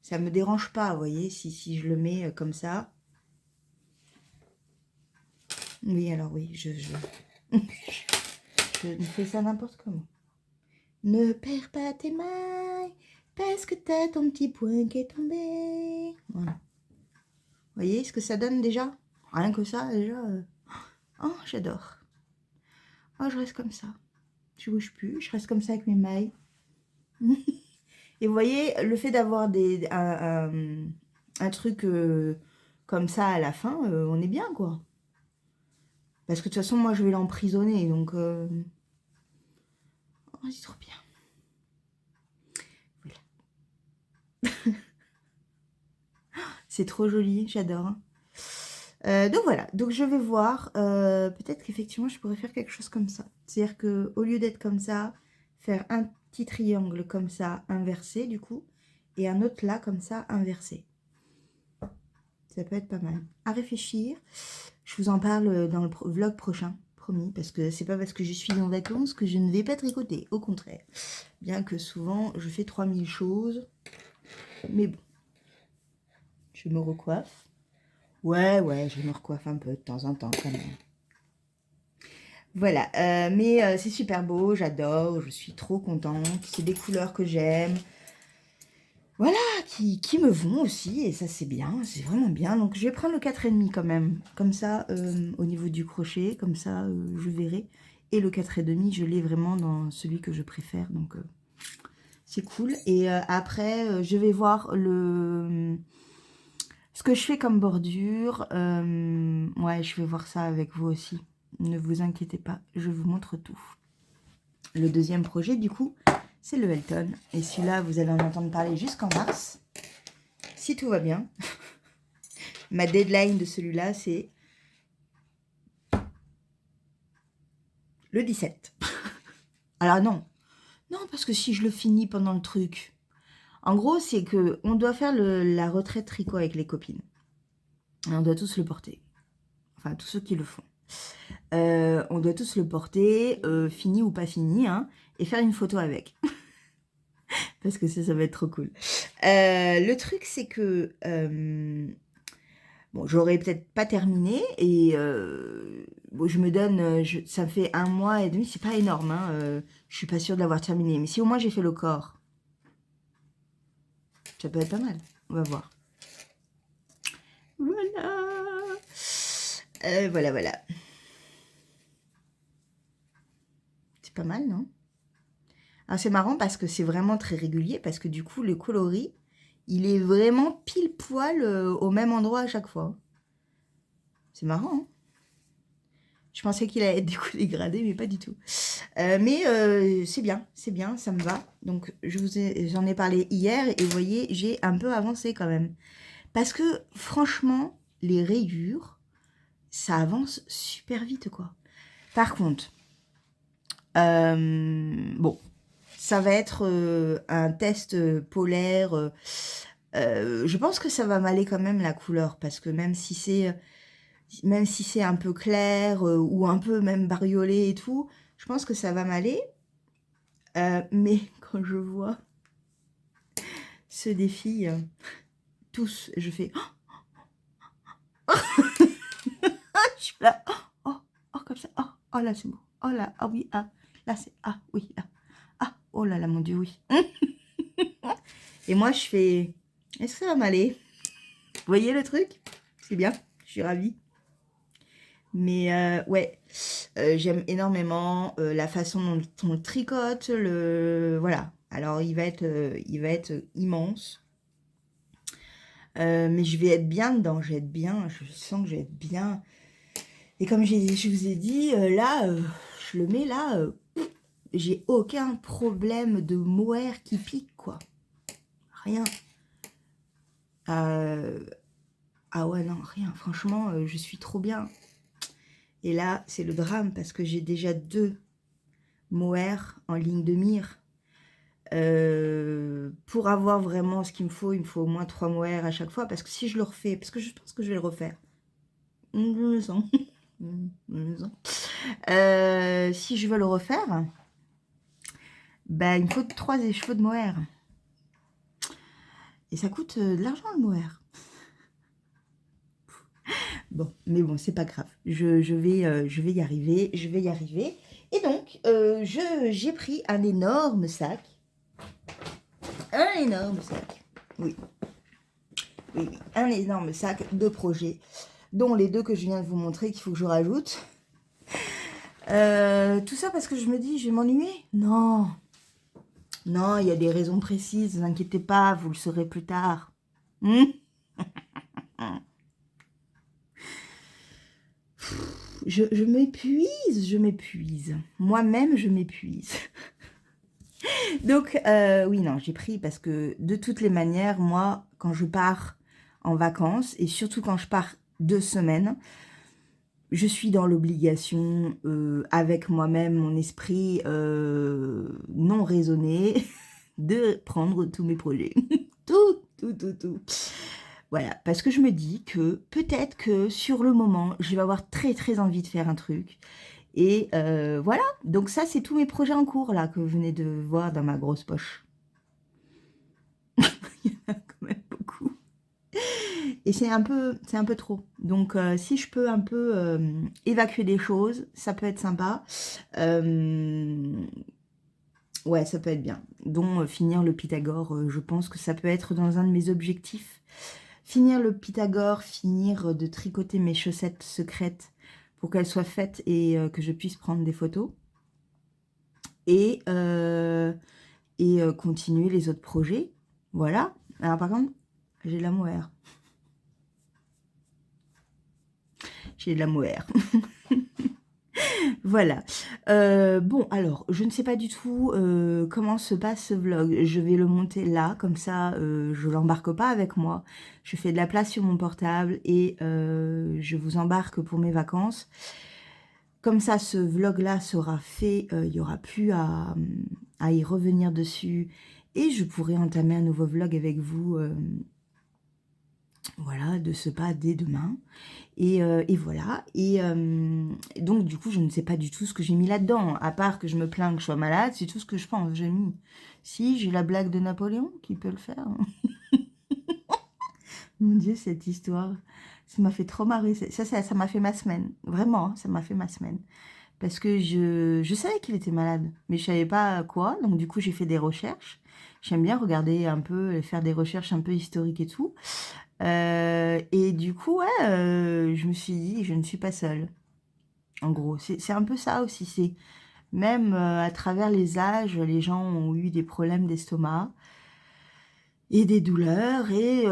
Ça me dérange pas, vous voyez, si je le mets comme ça. Oui, alors oui, je fais ça n'importe comment. Ne perds pas tes mailles, parce que t'as ton petit point qui est tombé. Voilà. Vous voyez ce que ça donne déjà? Rien que ça, déjà. Oh, j'adore. Oh, je reste comme ça. Je bouge plus, je reste comme ça avec mes mailles. Et vous voyez, le fait d'avoir un truc comme ça à la fin, on est bien, quoi. Parce que de toute façon, moi, je vais l'emprisonner, donc... Oh, c'est trop bien. Voilà. C'est trop joli, j'adore. Donc voilà, donc je vais voir, peut-être qu'effectivement je pourrais faire quelque chose comme ça. C'est-à-dire qu'au lieu d'être comme ça, faire un petit triangle comme ça, inversé du coup, et un autre là comme ça, inversé. Ça peut être pas mal. À réfléchir, je vous en parle dans le vlog prochain, promis, parce que c'est pas parce que je suis en vacances que je ne vais pas tricoter, au contraire. Bien que souvent je fais 3000 choses, mais bon, je me recoiffe. Ouais, je me recoiffe un peu de temps en temps quand même. Voilà, mais c'est super beau, j'adore, je suis trop contente. C'est des couleurs que j'aime. Voilà, qui me vont aussi, et ça c'est bien, c'est vraiment bien. Donc je vais prendre le 4,5 quand même, comme ça, au niveau du crochet, comme ça je verrai. Et le 4,5, je l'ai vraiment dans celui que je préfère, donc c'est cool. Et après, je vais voir ce que je fais comme bordure. Ouais, je vais voir ça avec vous aussi. Ne vous inquiétez pas, je vous montre tout. Le deuxième projet, du coup, c'est le Elton. Et celui-là, vous allez en entendre parler jusqu'en mars. Si tout va bien. Ma deadline de celui-là, c'est le 17. Alors non. Non, parce que si je le finis pendant le truc... En gros, c'est que on doit faire la retraite tricot avec les copines. Et on doit tous le porter. Enfin, tous ceux qui le font. On doit tous le porter, fini ou pas fini, hein, et faire une photo avec. Parce que ça va être trop cool. Le truc, c'est que... bon, j'aurais peut-être pas terminé, et bon, je me donne... ça me fait 1 mois et demi, c'est pas énorme, hein, je suis pas sûre de l'avoir terminé. Mais si au moins j'ai fait le corps, ça peut être pas mal. On va voir. Voilà. Voilà. C'est pas mal, non? Alors c'est marrant parce que c'est vraiment très régulier, parce que du coup le coloris, il est vraiment pile poil au même endroit à chaque fois. C'est marrant, hein? Je pensais qu'il allait être du coup dégradé, mais pas du tout. Mais c'est bien, ça me va. Donc j'en ai parlé hier, et vous voyez, j'ai un peu avancé quand même. Parce que franchement, les rayures, ça avance super vite, quoi. Par contre, bon, ça va être un test polaire. Je pense que ça va m'aller quand même la couleur, parce que même si c'est un peu clair ou un peu même bariolé et tout, je pense que ça va m'aller. Mais quand je vois ceux des filles, tous, je fais... je suis là, comme ça, là c'est beau, là, oui, là c'est, oui, là, oh là là, mon Dieu, oui. Et moi je fais... Est-ce que ça va m'aller? Vous voyez le truc? C'est bien, je suis ravie. Mais ouais, j'aime énormément la façon dont on le tricote, voilà. Alors il va être immense, mais je vais être bien dedans, je vais être bien, je sens que je vais être bien. Et comme je vous ai dit, là, je le mets là, j'ai aucun problème de mohair qui pique, quoi. Rien. Ah ouais, non, rien. Franchement, je suis trop bien. Et là, c'est le drame parce que j'ai déjà 2 mohair en ligne de mire. Pour avoir vraiment ce qu'il me faut, il me faut au moins 3 mohair à chaque fois. Parce que si je le refais, parce que je pense que je vais le refaire. Je me sens. Je me sens. Si je veux le refaire, bah, il me faut 3 écheveaux de mohair. Et ça coûte de l'argent le mohair. Bon, mais bon, c'est pas grave. Je vais y arriver. Je vais y arriver. Et donc, j'ai pris un énorme sac. Un énorme sac. Oui. Oui, oui. Un énorme sac de projets, dont les 2 que je viens de vous montrer, qu'il faut que je rajoute. Tout ça parce que je me dis, je vais m'ennuyer? Non. Non, il y a des raisons précises, ne vous inquiétez pas, vous le saurez plus tard. Je m'épuise, je m'épuise. Moi-même, je m'épuise. Donc, oui, non, j'ai pris parce que de toutes les manières, moi, quand je pars en vacances, et surtout quand je pars 2 semaines, je suis dans l'obligation, avec moi-même, mon esprit non raisonné, de prendre tous mes projets. Tout, tout, tout, tout. Voilà, parce que je me dis que peut-être que sur le moment, je vais avoir très très envie de faire un truc. Et voilà, donc ça, c'est tous mes projets en cours, là, que vous venez de voir dans ma grosse poche. Il y en a quand même beaucoup. Et c'est un peu trop. Donc, si je peux un peu évacuer des choses, ça peut être sympa. Ouais, ça peut être bien. Dont finir le Pythagore, je pense que ça peut être dans un de mes objectifs. Finir le Pythagore, finir de tricoter mes chaussettes secrètes pour qu'elles soient faites et que je puisse prendre des photos. Et continuer les autres projets. Voilà. Alors par contre, j'ai de la mohair. J'ai de la mohair. Voilà. Bon, alors, je ne sais pas du tout comment se passe ce vlog. Je vais le monter là, comme ça, je l'embarque pas avec moi. Je fais de la place sur mon portable et je vous embarque pour mes vacances. Comme ça, ce vlog-là sera fait. Il n'y aura plus à y revenir dessus. Et je pourrai entamer un nouveau vlog avec vous. Voilà, de ce pas dès demain. Et voilà. Et donc, du coup, je ne sais pas du tout ce que j'ai mis là-dedans. À part que je me plains que je sois malade, c'est tout ce que je pense. J'ai mis. Si, j'ai la blague de Napoléon qui peut le faire. Mon Dieu, cette histoire. Ça m'a fait trop marrer. Ça m'a fait ma semaine. Vraiment, ça m'a fait ma semaine. Parce que je savais qu'il était malade, mais je savais pas quoi. Donc, du coup, j'ai fait des recherches. J'aime bien regarder un peu, faire des recherches un peu historiques et tout. Et du coup, ouais, je me suis dit, je ne suis pas seule. En gros, c'est un peu ça aussi. C'est même à travers les âges, les gens ont eu des problèmes d'estomac et des douleurs, et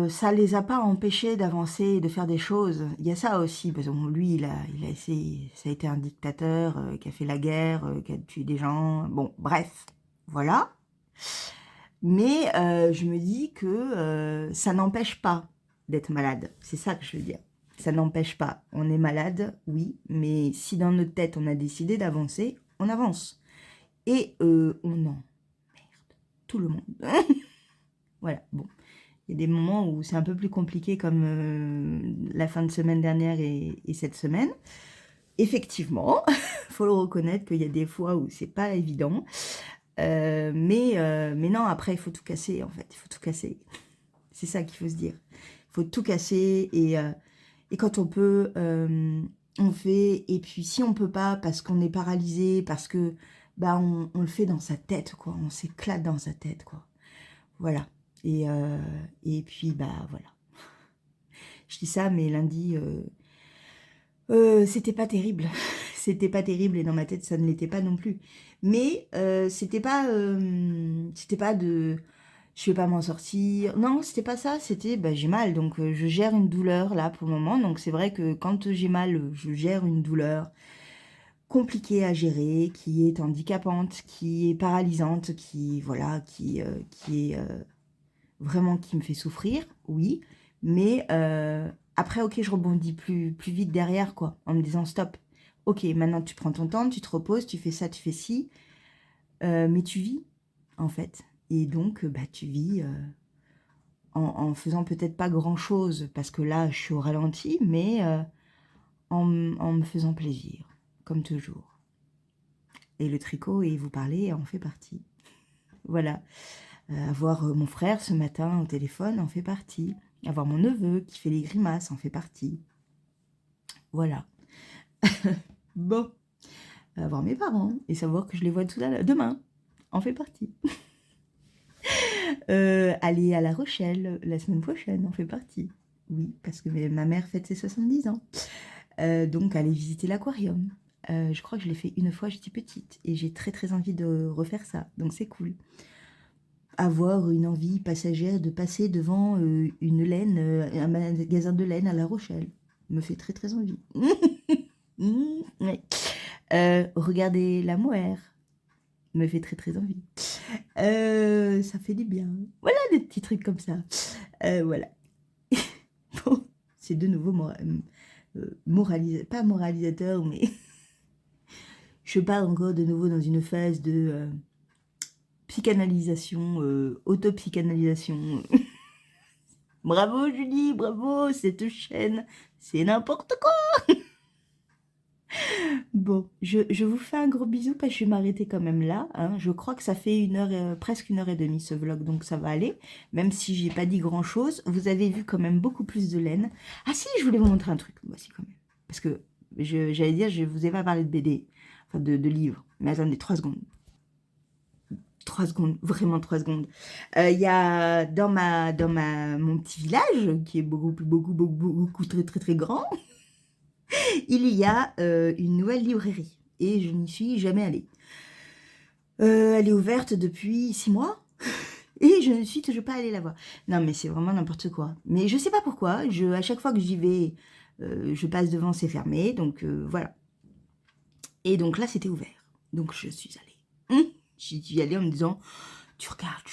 ça les a pas empêchés d'avancer et de faire des choses. Il y a ça aussi, parce que bon, lui, il a essayé, ça a été un dictateur qui a fait la guerre, qui a tué des gens. Bon, bref, voilà. Mais je me dis que ça n'empêche pas d'être malade. C'est ça que je veux dire. Ça n'empêche pas. On est malade, oui, mais si dans notre tête on a décidé d'avancer, on avance. Et on en merde tout le monde. Voilà, bon. Il y a des moments où c'est un peu plus compliqué, comme la fin de semaine dernière et cette semaine. Effectivement, il faut le reconnaître qu'il y a des fois où c'est pas évident. Mais non, après, il faut tout casser, en fait. Il faut tout casser. C'est ça qu'il faut se dire. Il faut tout casser et quand on peut, on fait. Et puis, si on peut pas, parce qu'on est paralysé, parce que bah, on le fait dans sa tête, quoi. On s'éclate dans sa tête, quoi. Voilà. Et puis, bah, voilà. Je dis ça, mais lundi, c'était pas terrible. C'était pas terrible et dans ma tête, ça ne l'était pas non plus. Mais c'était pas de je vais pas m'en sortir. Non, c'était pas ça. C'était bah, j'ai mal, donc je gère une douleur là pour le moment. Donc c'est vrai que quand j'ai mal, je gère une douleur compliquée à gérer, qui est handicapante, qui est paralysante, qui voilà, qui est vraiment qui me fait souffrir, oui. Mais après, ok, je rebondis plus vite derrière, quoi, en me disant stop. Ok, maintenant tu prends ton temps, tu te reposes, tu fais ça, tu fais ci, mais tu vis, en fait. Et donc, bah, tu vis en faisant peut-être pas grand-chose, parce que là, je suis au ralenti, mais en me faisant plaisir, comme toujours. Et le tricot, et vous parlez, en fait partie. Voilà. Avoir mon frère ce matin au téléphone en fait partie. Avoir mon neveu qui fait les grimaces en fait partie. Voilà. Bon. Avoir mes parents et savoir que je les vois tout à l'heure, demain en fait partie. Aller à La Rochelle la semaine prochaine en fait partie. Oui, parce que ma mère fête ses 70 ans. Donc aller visiter l'aquarium. Je crois que je l'ai fait une fois, j'étais petite. Et j'ai très très envie de refaire ça. Donc c'est cool. Avoir une envie passagère de passer devant une laine, un magasin de laine à La Rochelle. Me fait très très envie. Ouais. Regarder la Moher. Me fait très très envie. Ça fait du bien. Voilà des petits trucs comme ça. Voilà. Bon, c'est de nouveau pas moralisateur, mais je pars encore de nouveau dans une phase de psychanalysation, autopsychanalysation. Bravo Julie, bravo, cette chaîne, c'est n'importe quoi. Bon, je vous fais un gros bisou parce que je vais m'arrêter quand même là. Hein. Je crois que ça fait presque 1 heure et demie ce vlog, donc ça va aller. Même si j'ai pas dit grand chose, vous avez vu quand même beaucoup plus de laine. Ah si, je voulais vous montrer un truc. Voici quand même. Parce que j'allais dire, je vous ai pas parlé de BD, enfin de livres. Mais attendez, 3 secondes. 3 secondes, vraiment 3 secondes. Il y a dans mon petit village, qui est beaucoup très très très grand, il y a une nouvelle librairie. Et je n'y suis jamais allée. Elle est ouverte depuis 6 mois. Et je ne suis toujours pas allée la voir. Non, mais c'est vraiment n'importe quoi. Mais je sais pas pourquoi. À chaque fois que j'y vais, je passe devant, c'est fermé. Donc voilà. Et donc là, c'était ouvert. Donc je suis allée. J'y suis allée en me disant, tu regardes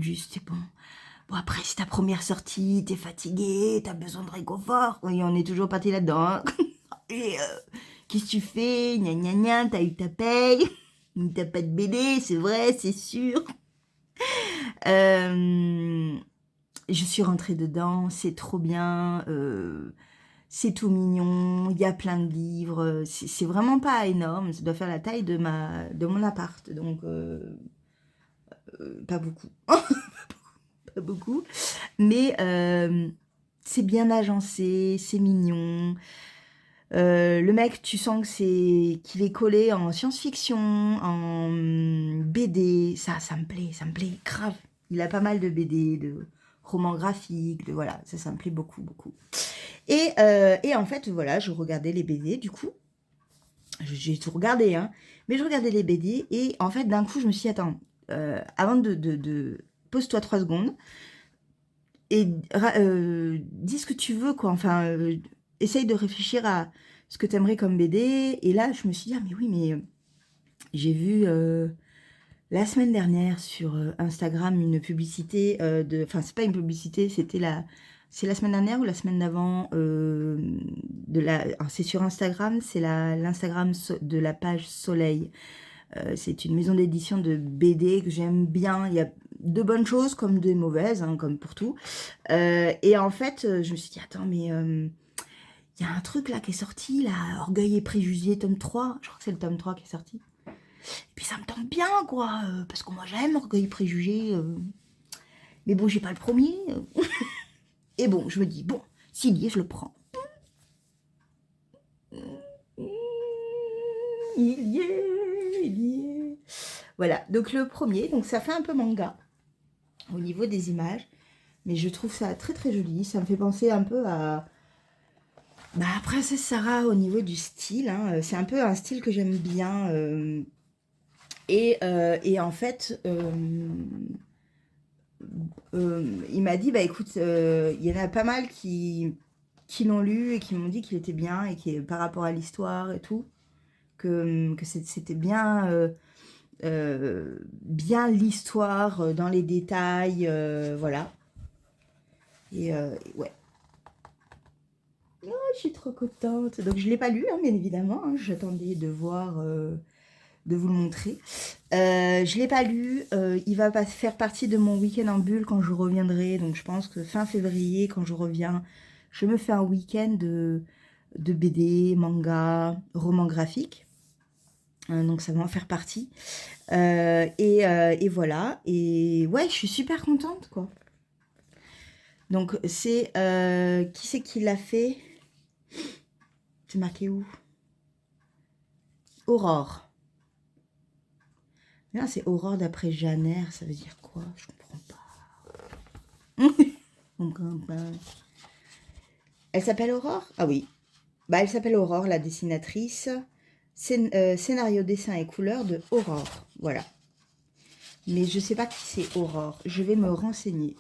juste, c'est bon. Bon, après, c'est ta première sortie, t'es fatigué, t'as besoin de réconfort. Oui, on est toujours parti là-dedans. Hein. Et qu'est-ce que tu fais? Gna gna gna, t'as eu ta paye. T'as pas de BD, c'est vrai, c'est sûr. Je suis rentrée dedans, c'est trop bien. C'est tout mignon, il y a plein de livres. C'est vraiment pas énorme, ça doit faire la taille de mon appart. Donc, pas beaucoup. Pas beaucoup. Mais c'est bien agencé, c'est mignon. Le mec, tu sens qu'il est collé en science-fiction, en BD. Ça me plaît grave. Il a pas mal de BD, de romans graphiques, voilà, ça me plaît beaucoup, beaucoup. Et en fait, voilà, je regardais les BD, du coup. J'ai tout regardé, hein. Mais je regardais les BD et en fait, d'un coup, je me suis dit, attends, avant pose-toi 3 secondes et dis ce que tu veux, quoi. Enfin, essaye de réfléchir à ce que tu aimerais comme BD. Et là, je me suis dit, ah, mais oui, mais j'ai vu la semaine dernière sur Instagram une publicité enfin, c'est pas une publicité, c'est la semaine dernière ou la semaine d'avant c'est sur Instagram, c'est l'Instagram de la page Soleil. C'est une maison d'édition de BD que j'aime bien. Il y a de bonnes choses comme de mauvaises, hein, comme pour tout. Et en fait, je me suis dit, attends, mais il y a un truc là qui est sorti, là, Orgueil et Préjugés, tome 3. Je crois que c'est le tome 3 qui est sorti. Et puis ça me tente bien, quoi, parce que moi j'aime Orgueil et Préjugés. Mais bon, j'ai pas le premier. Et bon, je me dis, bon, s'il y est, je le prends. Il y est. Voilà, donc le premier, donc ça fait un peu manga. au niveau des images. Mais je trouve ça très très joli. Ça me fait penser un peu à Princesse Sarah au niveau du style. Hein. C'est un peu un style que j'aime bien. Et en fait, il m'a dit, bah écoute, il y en a pas mal qui l'ont lu et qui m'ont dit qu'il était bien et qui, par rapport à l'histoire et tout, que c'était bien, bien l'histoire dans les détails, voilà. Et ouais, oh, je suis trop contente. Donc je l'ai pas lu, hein, bien évidemment. Hein. J'attendais de voir, de vous le montrer. Je l'ai pas lu. Il va pas faire partie de mon week-end en bulle quand je reviendrai. Donc je pense que fin février, quand je reviens, je me fais un week-end de BD, manga, romans graphiques. Donc ça va en faire partie. Et voilà. Et ouais, je suis super contente, quoi. Donc c'est qui c'est qui l'a fait? C'est marqué où? Aurore. Là, c'est Aurore d'après Janer. Ça veut dire quoi? Je comprends pas. Je comprends pas. Elle s'appelle Aurore? Ah oui. Bah, elle s'appelle Aurore, la dessinatrice. Scénario, dessin et couleur de Aurore. Voilà. Mais je sais pas qui c'est Aurore. Je vais me renseigner.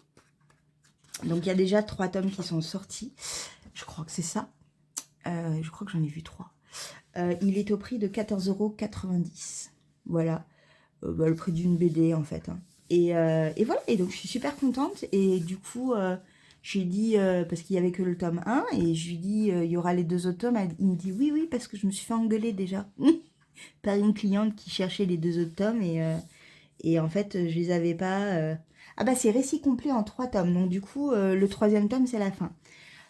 Donc, il y a déjà 3 tomes qui sont sortis. Je crois que c'est ça. Je crois que j'en ai vu 3. Il est au prix de 14,90 €. Voilà. Bah, le prix d'une BD, en fait. Hein. Et voilà. Et donc, je suis super contente. Et du coup, je lui ai dit, parce qu'il n'y avait que le tome 1, et je lui ai dit, il y aura les 2 autres tomes. Il me dit, oui, oui, parce que je me suis fait engueuler déjà par une cliente qui cherchait les 2 autres tomes. Et en fait, je les avais pas... Ah bah, c'est récit complet en 3 tomes. Donc, du coup, le 3e tome, c'est la fin.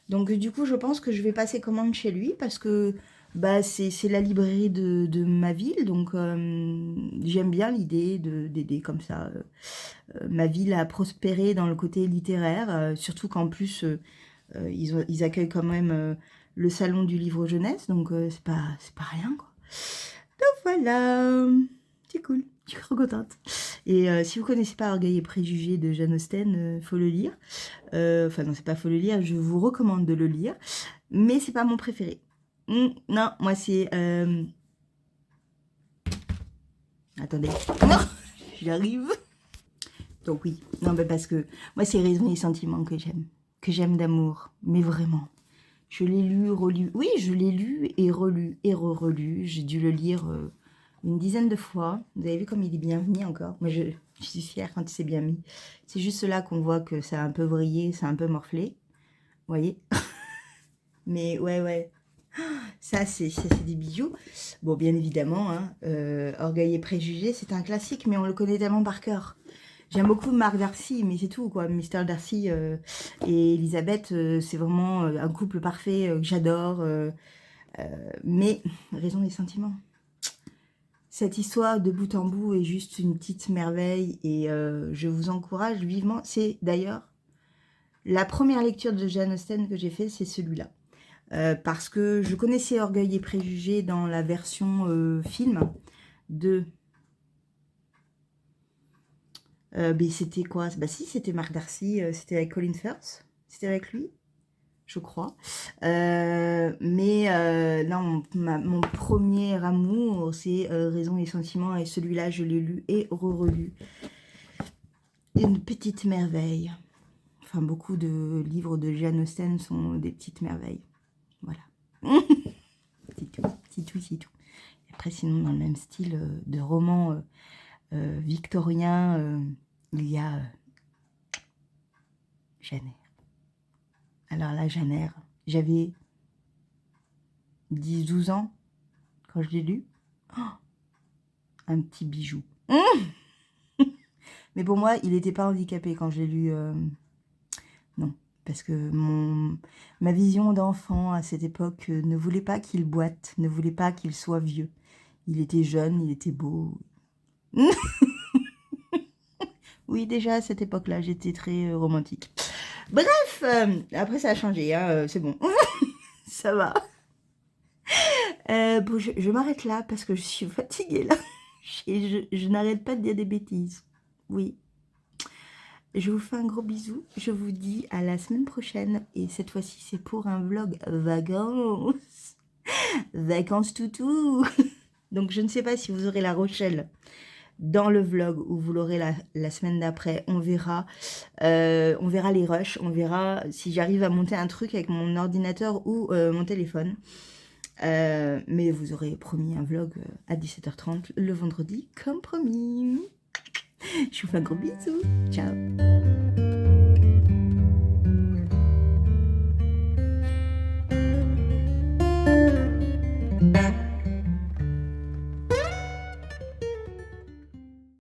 Donc du coup, je pense que je vais passer commande chez lui parce que bah, c'est la librairie de ma ville. Donc j'aime bien l'idée d'aider comme ça ma ville à prospérer dans le côté littéraire. Surtout qu'en plus, ils accueillent quand même le salon du livre jeunesse. Donc c'est pas rien, quoi. Donc voilà, c'est cool. Je suis trop contente. Et si vous connaissez pas Orgueil et Préjugés de Jane Austen, faut le lire. Enfin non, c'est pas faut le lire, je vous recommande de le lire. Mais c'est pas mon préféré. Non, moi c'est... Attendez. Non, j'arrive. Donc oui, non, mais parce que moi c'est Raison et Sentiments que j'aime. Que j'aime d'amour. Mais vraiment. Je l'ai lu, relu. Oui, je l'ai lu et relu et re-relu. J'ai dû le lire une dizaine de fois. Vous avez vu comme il est bien mis encore. Moi je suis fière quand il s'est bien mis. C'est juste là qu'on voit que ça a un peu vrillé, c'est un peu morflé. Vous voyez? Mais ouais, ouais. Ça, c'est des bijoux. Bon, bien évidemment, hein, Orgueil et Préjugés, c'est un classique, mais on le connaît tellement par cœur. J'aime beaucoup Marc Darcy, mais c'est tout, quoi. Mister Darcy et Elisabeth, c'est vraiment un couple parfait que j'adore. Mais Raison et Sentiments. Cette histoire de bout en bout est juste une petite merveille et je vous encourage vivement. C'est d'ailleurs la première lecture de Jane Austen que j'ai fait, c'est celui-là. Parce que je connaissais Orgueil et Préjugés dans la version film de... mais c'était quoi? Bah si, c'était Marc Darcy, c'était avec Colin Firth, c'était avec lui, je crois. Mais non, mon premier amour, c'est Raison et Sentiments, et celui-là, je l'ai lu et re-relu. Une petite merveille. Enfin, beaucoup de livres de Jane Austen sont des petites merveilles. Voilà. C'est tout, c'est tout, c'est tout. Après, sinon, dans le même style de roman victorien, il y a Janer. Alors là, Janer, j'avais 10-12 ans quand je l'ai lu. Oh, un petit bijou. Mais pour moi, il n'était pas handicapé quand je l'ai lu. Non, parce que ma vision d'enfant à cette époque ne voulait pas qu'il boite, ne voulait pas qu'il soit vieux. Il était jeune, il était beau. Oui, déjà à cette époque-là, j'étais très romantique. Bref, après ça a changé, hein, c'est bon. Ça va. Bon, je m'arrête là parce que je suis fatiguée là. Je n'arrête pas de dire des bêtises. Oui. Je vous fais un gros bisou. Je vous dis à la semaine prochaine. Et cette fois-ci, c'est pour un vlog vacances. Vacances toutou. Donc, je ne sais pas si vous aurez La Rochelle dans le vlog ou vous l'aurez la semaine d'après. On verra les rushs. On verra si j'arrive à monter un truc avec mon ordinateur ou mon téléphone. Mais vous aurez promis un vlog à 17h30 le vendredi, comme promis. Je vous fais un gros bisou. Ciao.